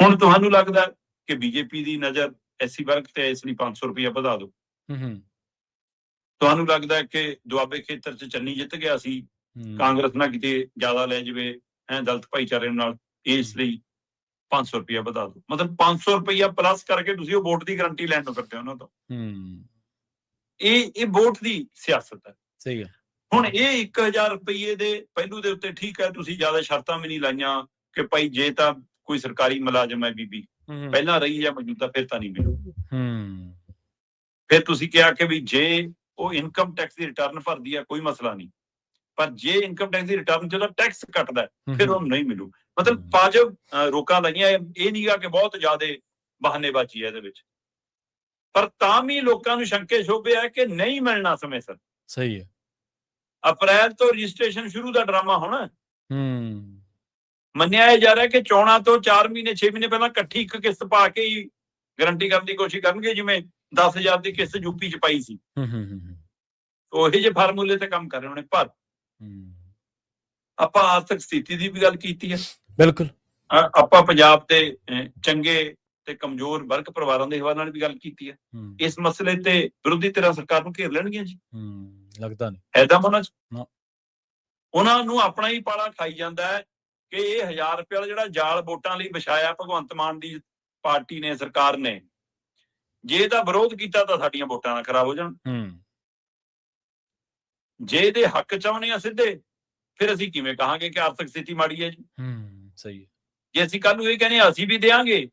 ਹੁਣ ਤੁਹਾਨੂੰ ਲੱਗਦਾ ਕਿ ਬੀਜੇਪੀ ਦੀ ਨਜ਼ਰ ਐਸੀ ਵਰਗ ਤੇ ਇਸ ਲਈ 500 ਰੁਪਇਆ ਵਧਾ ਦਿਓ। ਤੁਹਾਨੂੰ ਲੱਗਦਾ ਕਿ ਦੁਆਬੇ ਖੇਤਰ 'ਚ ਚੰਨੀ ਜਿੱਤ ਗਿਆ ਸੀ, ਕਾਂਗਰਸ ਨਾ ਕਿਤੇ ਜ਼ਿਆਦਾ ਲੈ ਜਾਵੇ ਦਲਿਤ ਭਾਈਚਾਰੇ ਨਾਲ, ਇਸ ਲਈ 500 ਰੁਪਇਆ ਵਧਾ ਦਿਓ। ਮਤਲਬ 500 ਰੁਪਇਆ ਪਲੱਸ ਕਰਕੇ ਤੁਸੀਂ ਉਹ ਵੋਟ ਦੀ ਗਰੰਟੀ ਲੈਣ ਨੂੰ ਫਿਰਦੇ ਹੋ ਉਹਨਾਂ ਤੋਂ। ਇਹ ਵੋਟ ਦੀ ਸਿਆਸਤ ਹੈ। ਸਹੀ ਹੈ। ਹੁਣ ਇਹ 1000 ਰੁਪਏ ਦੇ ਪਹਿਲੂ ਦੇ ਉੱਤੇ ਠੀਕ ਹੈ, ਤੁਸੀਂ ਜ਼ਿਆਦਾ ਸ਼ਰਤਾਂ ਵੀ ਨਹੀਂ ਲਾਈਆਂ ਕਿ ਭਾਈ ਜੇ ਤਾਂ ਕੋਈ ਸਰਕਾਰੀ ਮੁਲਾਜ਼ਮ ਹੈ ਬੀਬੀ, ਪਹਿਲਾਂ ਰਹੀ ਜਾਂ ਮੌਜੂਦਾ, ਫਿਰ ਤਾਂ ਨਹੀਂ ਮਿਲੂ। ਫਿਰ ਤੁਸੀਂ ਕਿਹਾ ਕਿ ਵੀ ਜੇ ਉਹ ਇਨਕਮ ਟੈਕਸ ਦੀ ਰਿਟਰਨ ਭਰਦੀ ਹੈ ਕੋਈ ਮਸਲਾ ਨਹੀਂ, ਪਰ ਜੇ ਇਨਕਮ ਟੈਕਸ ਦੀ ਰਿਟਰਨ ਜਦੋਂ ਟੈਕਸ ਕੱਟਦਾ ਫਿਰ ਉਹਨੂੰ ਨਹੀਂ ਮਿਲੂ। ਮਤਲਬ ਵਾਜਬ ਰੋਕਾਂ ਲਾਈਆਂ। ਇਹ ਨਹੀਂਗਾ ਕਿ ਬਹੁਤ ਜ਼ਿਆਦਾ ਬਹਾਨੇਬਾਜ਼ੀ ਹੈ ਇਹਦੇ ਵਿੱਚ, ਪਰ ਤਾਂ ਵੀ ਲੋਕਾਂ ਨੂੰ ਸ਼ੰਕੇ ਸ਼ੋਭੇ ਹੈ ਕਿ ਨਹੀਂ ਮਿਲਣਾ ਸਮੇਂ ਸਿਰ। ਸਹੀ ਹੈ। ਅਪ੍ਰੈਲ ਤੋਂ ਰਜਿਸਟ੍ਰੇਸ਼ਨ ਸ਼ੁਰੂ ਦਾ ਡਰਾਮਾ ਹੋਣਾ। ਮੰਨਿਆ ਜਾ ਰਿਹਾ ਕਿ ਚੋਣਾਂ ਤੋਂ 4 ਮਹੀਨੇ 6 ਮਹੀਨੇ ਪਹਿਲਾਂ ਇਕੱਠੀ ਇੱਕ ਕਿਸ਼ਤ ਪਾ ਕੇ ਹੀ ਗਰੰਟੀ ਕਰਨ ਦੀ ਕੋਸ਼ਿਸ਼ ਕਰਨਗੇ, ਜਿਵੇਂ 10,000 ਦੀ ਕਿਸ਼ਤ ਯੂਪੀ 'ਚ ਪਾਈ ਸੀ। ਉਹੇ ਜਿਹੇ ਫਾਰਮੂਲੇ ਤੇ ਕੰਮ ਕਰ ਰਹੇ ਹੋਣੇ। ਪਰ ਆਪਾਂ ਆਰਥਿਕ ਸਥਿਤੀ ਦੀ ਵੀ ਗੱਲ ਕੀਤੀ ਹੈ, ਬਿਲਕੁਲ। ਆਪਾਂ ਪੰਜਾਬ ਦੇ ਚੰਗੇ ਤੇ ਕਮਜ਼ੋਰ ਵਰਗ ਪਰਿਵਾਰਾਂ ਦੇ ਹਵਾਲੇ ਨਾਲ ਵੀ ਗੱਲ ਕੀਤੀ ਹੈ। ਇਸ ਮਸਲੇ ਤੇ ਵਿਰੋਧੀ ਧਿਰਾਂ ਸਰਕਾਰ ਨੂੰ ਘੇਰ ਲੈਣਗੀਆਂ ਜੀ, ਲੱਗਦਾ ਨਹੀਂ ਐਦਾਂ ਉਹਨਾਂ 'ਚ। ਉਹਨਾਂ ਨੂੰ ਆਪਣਾ ਹੀ ਪਾਲਾ ਖਾਈ ਜਾਂਦਾ ਹੈ ਕਿ ਇਹ 1000 ਰੁਪਏ ਵਾਲਾ ਜਿਹੜਾ ਜਾਲ ਵੋਟਾਂ ਲਈ ਵਿਛਾਇਆ ਭਗਵੰਤ ਮਾਨ ਦੀ ਪਾਰਟੀ ਨੇ, ਸਰਕਾਰ ਨੇ, ਜੇ ਇਹਦਾ ਵਿਰੋਧ ਕੀਤਾ ਤਾਂ ਸਾਡੀਆਂ ਵੋਟਾਂ ਨਾ ਖਰਾਬ ਹੋ ਜਾਣ। ਜੇ ਇਹਦੇ ਹੱਕ ਚਾਹੁੰਦੇ ਆ ਸਿੱਧੇ, ਫਿਰ ਅਸੀਂ ਕਿਵੇਂ ਕਹਾਂਗੇ ਕਿ ਆਰਥਿਕ ਸਥਿਤੀ ਮਾੜੀ ਹੈ ਜੀ। ਸਹੀ ਹੈ। ਜੇ ਅਸੀਂ ਕੱਲ ਨੂੰ ਇਹ ਕਹਿੰਦੇ ਅਸੀਂ ਵੀ ਦੇਾਂਗੇ,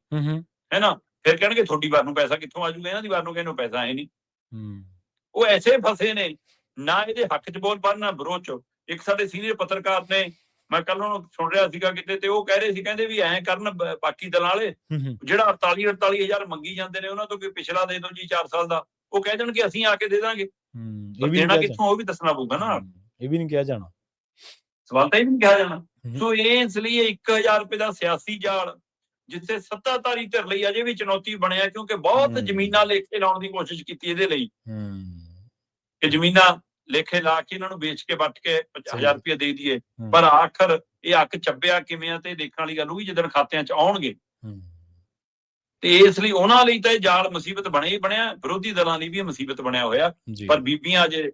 ਹੈ ਨਾ, ਫਿਰ ਕਹਿਣਗੇ ਤੁਹਾਡੀ ਵਾਰ ਨੂੰ ਪੈਸਾ ਕਿੱਥੋਂ ਆ ਜਾਊਗਾ, ਇਹਨਾਂ ਦੀ ਵਾਰ ਨੂੰ ਕਹਿੰਦੇ ਪੈਸਾ ਹੈ ਨਹੀਂ। ਉਹ ਐਸੇ ਫਸੇ ਨੇ, ਨਾ ਇਹਦੇ ਹੱਕ 'ਚ ਬੋਲ ਪਾਉਣ ਨਾ ਵਿਰੋਧ 'ਚ। ਇੱਕ ਸਾਡੇ ਸੀਨੀਅਰ ਪੱਤਰਕਾਰ ਨੇ, ਮੈਂ ਕੱਲ ਉਹਨੂੰ ਸੁਣ ਰਿਹਾ ਸੀਗਾ ਕਿਤੇ, ਤੇ ਉਹ ਕਹਿ ਰਹੇ ਸੀ, ਕਹਿੰਦੇ ਵੀ ਐਂ ਕਰਨ ਬਾਕੀ ਦਲਾਂ ਵਾਲੇ, ਜਿਹੜਾ 48,000 ਮੰਗੀ ਜਾਂਦੇ ਨੇ ਉਹਨਾਂ ਤੋਂ ਕੋਈ ਪਿਛਲਾ ਦੇ ਦਿਓ ਜੀ 4 ਸਾਲ ਦਾ, ਉਹ ਕਹਿ ਦੇਣਗੇ ਅਸੀਂ ਆ ਕੇ ਦੇ ਦਾਂਗੇ। ਦੇਣਾ ਕਿੱਥੋਂ ਉਹ ਵੀ ਦੱਸਣਾ ਪਊਗਾ ਨਾ। ਇਹ ਵੀ ਨਹੀਂ ਕਿਹਾ ਜਾਣਾ, ਸਵਾਲ ਤਾਂ ਇਹ ਵੀ ਨਹੀਂ ਕਿਹਾ ਜਾਣਾ। ਸੋ ਇਸ ਲਈ 1000 ਰੁਪਏ ਦਾ ਸਿਆਸੀ ਜਾਲ, ਜਿੱਥੇ ਸੱਤਾਧਾਰੀ ਧਿਰ ਲਈ ਅਜੇ ਵੀ ਚੁਣੌਤੀ ਬਣਿਆ, ਕਿਉਂਕਿ ਬਹੁਤ ਜ਼ਮੀਨਾਂ ਲੇਖੇ ਲਾਉਣ ਦੀ ਕੋਸ਼ਿਸ਼ ਕੀਤੀ ਇਹਦੇ ਲਈ, ਕਿ ਜ਼ਮੀਨਾਂ ਲੇਖੇ ਲਾ ਕੇ ਇਹਨਾਂ ਨੂੰ ਵੇਚ ਕੇ ਵੱਟ ਕੇ 1000 ਰੁਪਏ ਦੇ ਦਈਏ। ਪਰ ਆਖਰ ਇਹ ਹੱਕ ਚੱਬਿਆ ਕਿਵੇਂ ਆ, ਤੇ ਦੇਖਣ ਵਾਲੀ ਗੱਲ ਹੋਊਗੀ ਜਦੋਂ ਖਾਤਿਆਂ 'ਚ ਆਉਣਗੇ। ਤੇ ਇਸ ਲਈ ਉਹਨਾਂ ਲਈ ਤਾਂ ਇਹ ਜਾਲ ਮੁਸੀਬਤ ਬਣਿਆ ਹੀ ਬਣਿਆ, ਵਿਰੋਧੀ ਦਲਾਂ ਲਈ ਵੀ ਇਹ ਮੁਸੀਬਤ ਬਣਿਆ ਹੋਇਆ। ਪਰ ਬੀਬੀਆਂ ਅਜੇ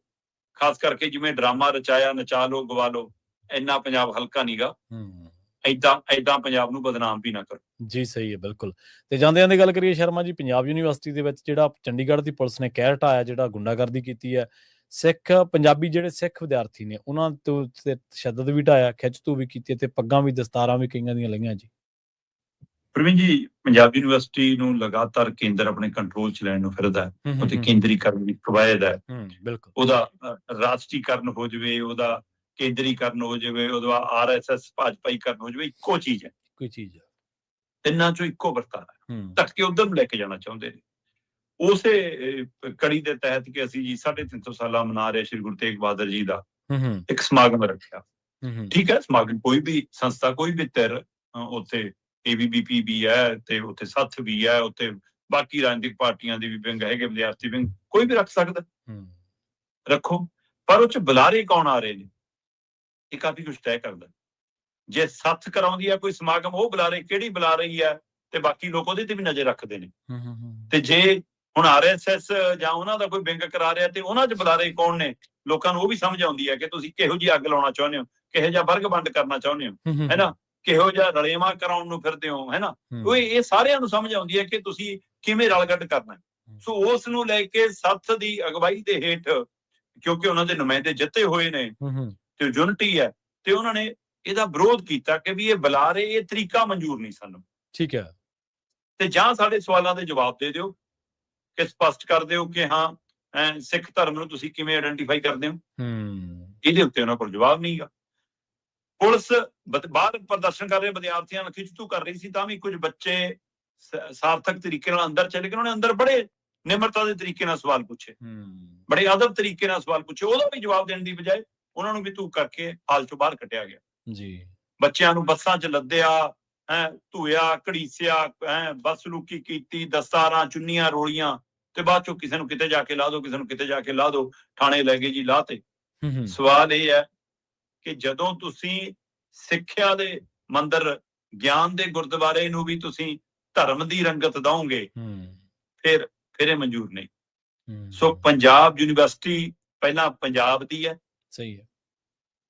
ਖਾਸ ਕਰਕੇ ਜਿਵੇਂ ਡਰਾਮਾ ਰਚਾਇਆ, ਨਚਾ ਲੋ ਗਵਾ ਲੋ, ਇੰਨਾ ਪੰਜਾਬ ਹਲਕਾ ਨੀਗਾ। ਏਦਾਂ ਪੰਜਾਬ ਨੂੰ ਬਦਨਾਮ ਵੀ ਨਾ ਕਰੋ ਜੀ। ਸਹੀ ਹੈ, ਬਿਲਕੁਲ। ਤੇ ਜਾਂਦਿਆਂ ਦੀ ਗੱਲ ਕਰੀਏ ਸ਼ਰਮਾ ਜੀ, ਪੰਜਾਬ ਯੂਨੀਵਰਸਿਟੀ ਦੇ ਵਿੱਚ ਜਿਹੜਾ ਚੰਡੀਗੜ੍ਹ ਦੀ ਪੁਲਿਸ ਨੇ ਕਹਿਰ ਢਾਇਆ, ਜਿਹੜਾ ਗੁੰਡਾਗਰਦੀ ਕੀਤੀ ਹੈ, ਪੰਜਾਬੀ ਜਿਹੜੇ ਸਿੱਖ ਵਿਦਿਆਰਥੀ ਨੇ ਉਹਨਾਂ ਤੋਂ ਤਸ਼ੱਦਦ ਵੀ ਢਾਇਆ, ਖਿੱਚ-ਧੂ ਵੀ ਕੀਤੀ, ਤੇ ਪੱਗਾਂ ਵੀ, ਦਸਤਾਰਾਂ ਵੀ ਕਈਆਂ ਦੀਆਂ ਲਈਆਂ ਜੀ। ਪ੍ਰਵੀਨ ਜੀ, ਪੰਜਾਬ ਯੂਨੀਵਰਸਿਟੀ ਨੂੰ ਲਗਾਤਾਰ ਕੇਂਦਰ ਆਪਣੇ ਕੰਟਰੋਲ 'ਚ ਲੈਣ ਨੂੰ ਫਿਰਦਾ ਹੈ, ਉਹਦੇ ਕੇਂਦਰੀਕਰਨ ਦੀ ਕਵਾਇਦ ਹੈ। ਬਿਲਕੁਲ। ਉਹਦਾ ਰਾਸ਼ਟਰੀਕਰਨ ਹੋ ਜਾਵੇ, ਉਹਦਾ ਕੇਂਦਰੀਕਰਨ ਹੋ ਜਾਵੇ, ਉਹਦਾ RSS ਭਾਜਪਾਈਕਰਨ ਹੋ ਜਾਵੇ, ਇੱਕੋ ਚੀਜ਼ ਹੈ। ਕੋਈ ਚੀਜ਼ ਹੈ, ਤਿੰਨਾਂ 'ਚੋਂ ਇੱਕੋ ਵਰਤਾਰਾ ਹੈ। ਧੱਕੇ ਉਧਰ ਨੂੰ ਲੈ ਕੇ ਜਾਣਾ ਚਾਹੁੰਦੇ ਨੇ। ਉਸੇ ਕੜੀ ਦੇ ਤਹਿਤ ਕਿ ਅਸੀਂ ਜੀ 350 ਸਾਲਾ ਮਨਾ ਰਹੇ ਸ਼੍ਰੀ ਗੁਰੂ ਤੇਗ ਬਹਾਦਰ ਜੀ ਦਾ ਇੱਕ ਸਮਾਗਮ ਰੱਖਿਆ। ਠੀਕ ਹੈ, ਸਮਾਗਮ ਕੋਈ ਵੀ ਸੰਸਥਾ, ਕੋਈ ਵੀ ਧਿਰ, ਉੱਥੇ ABVP ਵੀ ਹੈ, ਤੇ ਉੱਥੇ ਸੱਥ ਵੀ ਹੈ, ਉੱਥੇ ਬਾਕੀ ਰਾਜਨੀਤਿਕ ਪਾਰਟੀਆਂ ਦੀ ਵੀ ਵਿੰਗ ਹੈਗੇ, ਵਿਦਿਆਰਥੀ ਵਿੰਗ, ਕੋਈ ਵੀ ਰੱਖ ਸਕਦਾ, ਰੱਖੋ। ਪਰ ਉਹ ਚ ਬੁਲਾਰੇ ਕੌਣ ਆ ਰਹੇ ਨੇ, ਇਹ ਕਾਫੀ ਕੁਝ ਤੈਅ ਕਰਦਾ। ਜੇ ਸੱਥ ਕਰਾਉਂਦੀ ਆ ਕੋਈ ਸਮਾਗਮ, ਉਹ ਬੁਲਾਰੇ ਕਿਹੜੀ ਬੁਲਾ ਰਹੀ ਹੈ, ਤੇ ਬਾਕੀ ਲੋਕ ਉਹਦੇ ਤੇ ਵੀ ਨਜ਼ਰ ਰੱਖਦੇ ਨੇ। ਤੇ ਜੇ ਹੁਣ RSS ਜਾਂ ਉਹਨਾਂ ਦਾ ਕੋਈ ਵਿੰਗ ਕਰਾ ਰਿਹਾ, ਤੇ ਉਹਨਾਂ ਚ ਬੁਲਾਰੇ ਕੌਣ ਨੇ, ਲੋਕਾਂ ਨੂੰ ਉਹ ਵੀ ਸਮਝ ਆਉਂਦੀ ਹੈ ਕਿ ਤੁਸੀਂ ਕਿਹੋ ਜਿਹੀ ਅੱਗ ਲਾਉਣਾ ਚਾਹੁੰਦੇ ਹੋ, ਕਿਹੋ ਜਿਹਾ ਵਰਗ ਵੰਡ ਕਰਨਾ ਚਾਹੁੰਦੇ ਹੋ, ਹੈਨਾ, ਕਿਹੋ ਜਿਹਾ ਰਲੇਵਾਂ ਕਰਾਉਣ ਨੂੰ ਫਿਰਦੇ ਹੋ, ਹੈਨਾ। ਇਹ ਸਾਰਿਆਂ ਨੂੰ ਸਮਝ ਆਉਂਦੀ ਹੈ ਕਿ ਤੁਸੀਂ ਕਿਵੇਂ ਰਲਗੱਡ ਕਰਨਾ। ਸੋ ਉਸ ਨੂੰ ਲੈ ਕੇ ਸੱਥ ਦੀ ਅਗਵਾਈ ਦੇ ਹੇਠ, ਕਿਉਂਕਿ ਉਹਨਾਂ ਦੇ ਨੁਮਾਇੰਦੇ ਜਿੱਤੇ ਹੋਏ ਨੇ ਤੇ ਯੂਨਿਟੀ ਹੈ, ਤੇ ਉਹਨਾਂ ਨੇ ਇਹਦਾ ਵਿਰੋਧ ਕੀਤਾ ਕਿ ਵੀ ਇਹ ਬੁਲਾਰੇ, ਇਹ ਤਰੀਕਾ ਮਨਜ਼ੂਰ ਨਹੀਂ ਸਾਨੂੰ। ਠੀਕ ਹੈ। ਤੇ ਜਾਂ ਸਾਡੇ ਸਵਾਲਾਂ ਦੇ ਜਵਾਬ ਦੇ ਦਿਓ, ਕਿ ਸਪਸ਼ਟ ਕਰ ਦਿਓ ਕਿ ਹਾਂ ਸਿੱਖ ਧਰਮ ਨੂੰ ਤੁਸੀਂ ਕਿਵੇਂ ਆਇਡੈਂਟੀਫਾਈ ਕਰਦੇ ਹੋ। ਇਹਦੇ ਉੱਤੇ ਉਹਨਾਂ ਕੋਲ ਜਵਾਬ ਨਹੀਂਗਾ। ਪੁਲਿਸ ਬਾਹਰ ਪ੍ਰਦਰਸ਼ਨ ਕਰ ਰਹੇ ਵਿਦਿਆਰਥੀਆਂ ਨੂੰ ਖਿੱਚਤੂ ਕਰ ਰਹੀ ਸੀ, ਤਾਂ ਵੀ ਕੁਝ ਬੱਚੇ ਸਾਰਥਕ ਤਰੀਕੇ ਨਾਲ ਅੰਦਰ ਚਲੇ ਗਏ। ਉਹਨਾਂ ਨੇ ਅੰਦਰ ਬੜੇ ਨਿਮਰਤਾ ਦੇ ਤਰੀਕੇ ਨਾਲ ਸਵਾਲ ਪੁੱਛੇ, ਬੜੇ ਅਦਬ ਤਰੀਕੇ ਨਾਲ ਸਵਾਲ ਪੁੱਛੇ। ਉਹਦਾ ਵੀ ਜਵਾਬ ਦੇਣ ਦੀ ਬਜਾਏ ਉਹਨਾਂ ਨੂੰ ਵੀ ਧੂ ਕਰਕੇ ਹਾਲ ਚੋਂ ਬਾਹਰ ਕੱਢਿਆ ਗਿਆ ਜੀ। ਬੱਚਿਆਂ ਨੂੰ ਬੱਸਾਂ 'ਚ ਲੱਦਿਆ, ਧੂਇਆ, ਘੜੀਸਿਆ, ਬਦਸਲੂਕੀ ਕੀਤੀ, ਦਸਤਾਰਾਂ, ਚੁੰਨੀਆਂ ਰੋਲੀਆਂ, ਤੇ ਬਾਅਦ ਚੋਂ ਕਿਸੇ ਨੂੰ ਕਿਤੇ ਜਾ ਕੇ ਲਾ ਦੋ, ਕਿਸੇ ਨੂੰ ਕਿਤੇ ਜਾ ਕੇ ਲਾ ਦੋ, ਥਾਣੇ ਲੈ ਗਏ ਜੀ, ਲਾਹ ਤੇ। ਸਵਾਲ ਇਹ ਹੈ ਕਿ ਜਦੋਂ ਤੁਸੀਂ ਸਿੱਖਿਆ ਦੇ ਮੰਦਰ, ਗਿਆਨ ਦੇ ਗੁਰਦੁਆਰੇ ਨੂੰ ਵੀ ਤੁਸੀਂ ਧਰਮ ਦੀ ਰੰਗਤ ਦਓਗੇ, ਫਿਰ ਇਹ ਮਨਜ਼ੂਰ ਨਹੀਂ। ਸੋ ਪੰਜਾਬ ਯੂਨੀਵਰਸਿਟੀ ਪਹਿਲਾਂ ਪੰਜਾਬ ਦੀ ਹੈ, ਸਹੀ ਹੈ,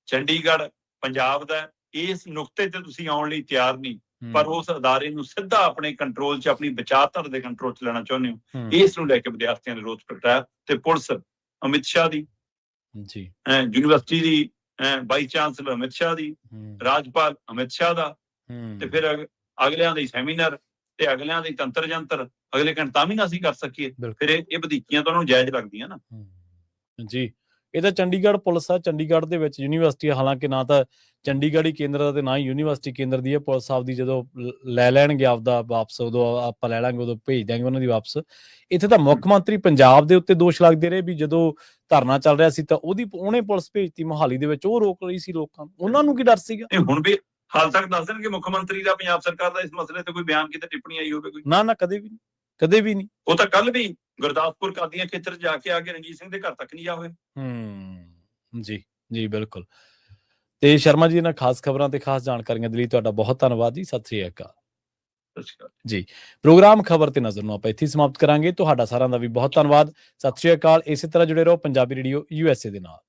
ਚੰਡੀਗੜ੍ਹ ਪੰਜਾਬ ਦਾ। ਇਸ ਨੁਕਤੇ ਤੇ ਤੁਸੀਂ ਆਉਣ ਲਈ ਤਿਆਰ ਨਹੀਂ, ਪਰ ਉਸ ਅਦਾਰੇ ਨੂੰ ਸਿੱਧਾ ਆਪਣੇ ਕੰਟਰੋਲ 'ਚ, ਆਪਣੀ ਵਿਚਾਰਧਾਰਾ ਦੇ ਕੰਟਰੋਲ 'ਚ ਲੈਣਾ ਚਾਹੁੰਦੇ ਹੋ। ਇਸ ਨੂੰ ਲੈ ਕੇ ਵਿਦਿਆਰਥੀਆਂ ਨੇ ਰੋਸ ਪ੍ਰਗਟਾਇਆ, ਤੇ ਪੁਲਿਸ ਅਮਿਤ ਸ਼ਾਹ ਦੀ ਜੀ, ਯੂਨੀਵਰਸਿਟੀ ਦੀ ਵਾਈਸ ਚਾਂਸਲਰ ਅਮਿਤ ਸ਼ਾਹ ਦੀ, ਰਾਜਪਾਲ ਅਮਿਤ ਸ਼ਾਹ ਦਾ, ਤੇ ਫਿਰ ਅਗਲਿਆਂ ਦੇ ਸੈਮੀਨਾਰ ਤੇ ਅਗਲਿਆਂ ਦੀ ਤੰਤਰ ਜੰਤਰ, ਅਗਲੇ ਕਹਿੰਦੇ ਤਾਂ ਵੀ ਨਾ ਅਸੀਂ ਕਰ ਸਕੀਏ। ਫਿਰ ਇਹ ਵਧੀਕੀਆਂ ਤਾਂ ਉਹਨਾਂ ਨੂੰ ਜਾਇਜ਼ ਲੱਗਦੀਆਂ ਨਾ ਜੀ। ਇਹ ਤਾਂ ਚੰਡੀਗੜ੍ਹ ਪੁਲਿਸ ਆ, ਚੰਡੀਗੜ੍ਹ ਦੇ ਵਿੱਚ ਯੂਨੀਵਰਸਿਟੀ, ਹਾਲਾਂਕਿ ਨਾ ਤਾਂ ਚੰਡੀਗੜ੍ਹ ਹੀ ਕੇਂਦਰ ਦਾ ਤੇ ਨਾ ਹੀ ਯੂਨੀਵਰਸਿਟੀ ਕੇਂਦਰ ਦੀ ਹੈ। ਪੁਲਿਸ ਆਪਦੀ ਜਦੋਂ ਲੈ ਲੈਣਗੇ ਆਪਦਾ ਵਾਪਸ, ਉਦੋਂ ਆਪਾਂ ਲੈ ਲਾਂਗੇ, ਉਦੋਂ ਭੇਜ ਦਿਆਂਗੇ ਉਹਨਾਂ ਦੀ ਵਾਪਸ। ਇੱਥੇ ਤਾਂ ਮੁੱਖ ਮੰਤਰੀ ਪੰਜਾਬ ਦੇ ਉੱਤੇ ਦੋਸ਼ ਲੱਗਦੇ ਰਹੇ ਵੀ ਜਦੋਂ ਧਰਨਾ ਚੱਲ ਰਿਹਾ ਸੀ ਤਾਂ ਉਹਨੇ ਪੁਲਿਸ ਭੇਜਤੀ ਮੋਹਾਲੀ ਦੇ ਵਿੱਚ, ਉਹ ਰੋਕ ਰਹੀ ਸੀ ਲੋਕਾਂ ਨੂੰ। ਉਹਨਾਂ ਨੂੰ ਕੀ ਡਰ ਸੀਗਾ? ਹੁਣ ਵੀ ਹਾਲ ਤੱਕ ਦੱਸ ਦੇਣਗੇ ਮੁੱਖ ਮੰਤਰੀ ਦਾ, ਪੰਜਾਬ ਸਰਕਾਰ ਦਾ ਇਸ ਮਸਲੇ ਤੇ ਕੋਈ ਬਿਆਨ, ਕਿਤੇ ਟਿੱਪਣੀ ਆਈ ਹੋਵੇ ਕੋਈ? ਨਾ, ਕਦੇ ਵੀ ਨਹੀਂ, ਕਦੇ ਵੀ ਨਹੀਂ। ਉਹ ਤਾਂ ਕੱਲ ਵੀ ਗੁਰਦਾਸਪੁਰ ਕਾਦੀਆਂ ਖੇਤਰ ਜਾ ਕੇ ਆ ਕੇ ਰਣਜੀਤ ਸਿੰਘ ਦੇ ਘਰ ਤੱਕ ਨਹੀਂ ਜਾ ਹੋਏ। ਜੀ ਜੀ, ਬਿਲਕੁਲ। ਤੇ ਸ਼ਰਮਾ ਜੀ, ਇਹਨਾਂ ਖਾਸ ਖਬਰਾਂ ਤੇ ਖਾਸ ਜਾਣਕਾਰੀਆਂ ਦੇ ਲਈ ਤੁਹਾਡਾ ਬਹੁਤ ਧੰਨਵਾਦ ਜੀ। ਸਤਿ ਸ੍ਰੀ ਅਕਾਲ ਜੀ। ਪ੍ਰੋਗਰਾਮ ਖਬਰ ਤੇ ਨਜ਼ਰ ਨੂੰ ਆਪਾਂ ਇੱਥੇ ਸਮਾਪਤ ਕਰਾਂਗੇ। ਤੁਹਾਡਾ ਸਾਰਿਆਂ ਦਾ ਵੀ ਬਹੁਤ ਧੰਨਵਾਦ। ਸਤਿ ਸ੍ਰੀ ਅਕਾਲ। ਇਸੇ ਤਰ੍ਹਾਂ ਜੁੜੇ ਰਹੋ ਪੰਜਾਬੀ ਰੇਡੀਓ USA ਦੇ ਨਾਲ।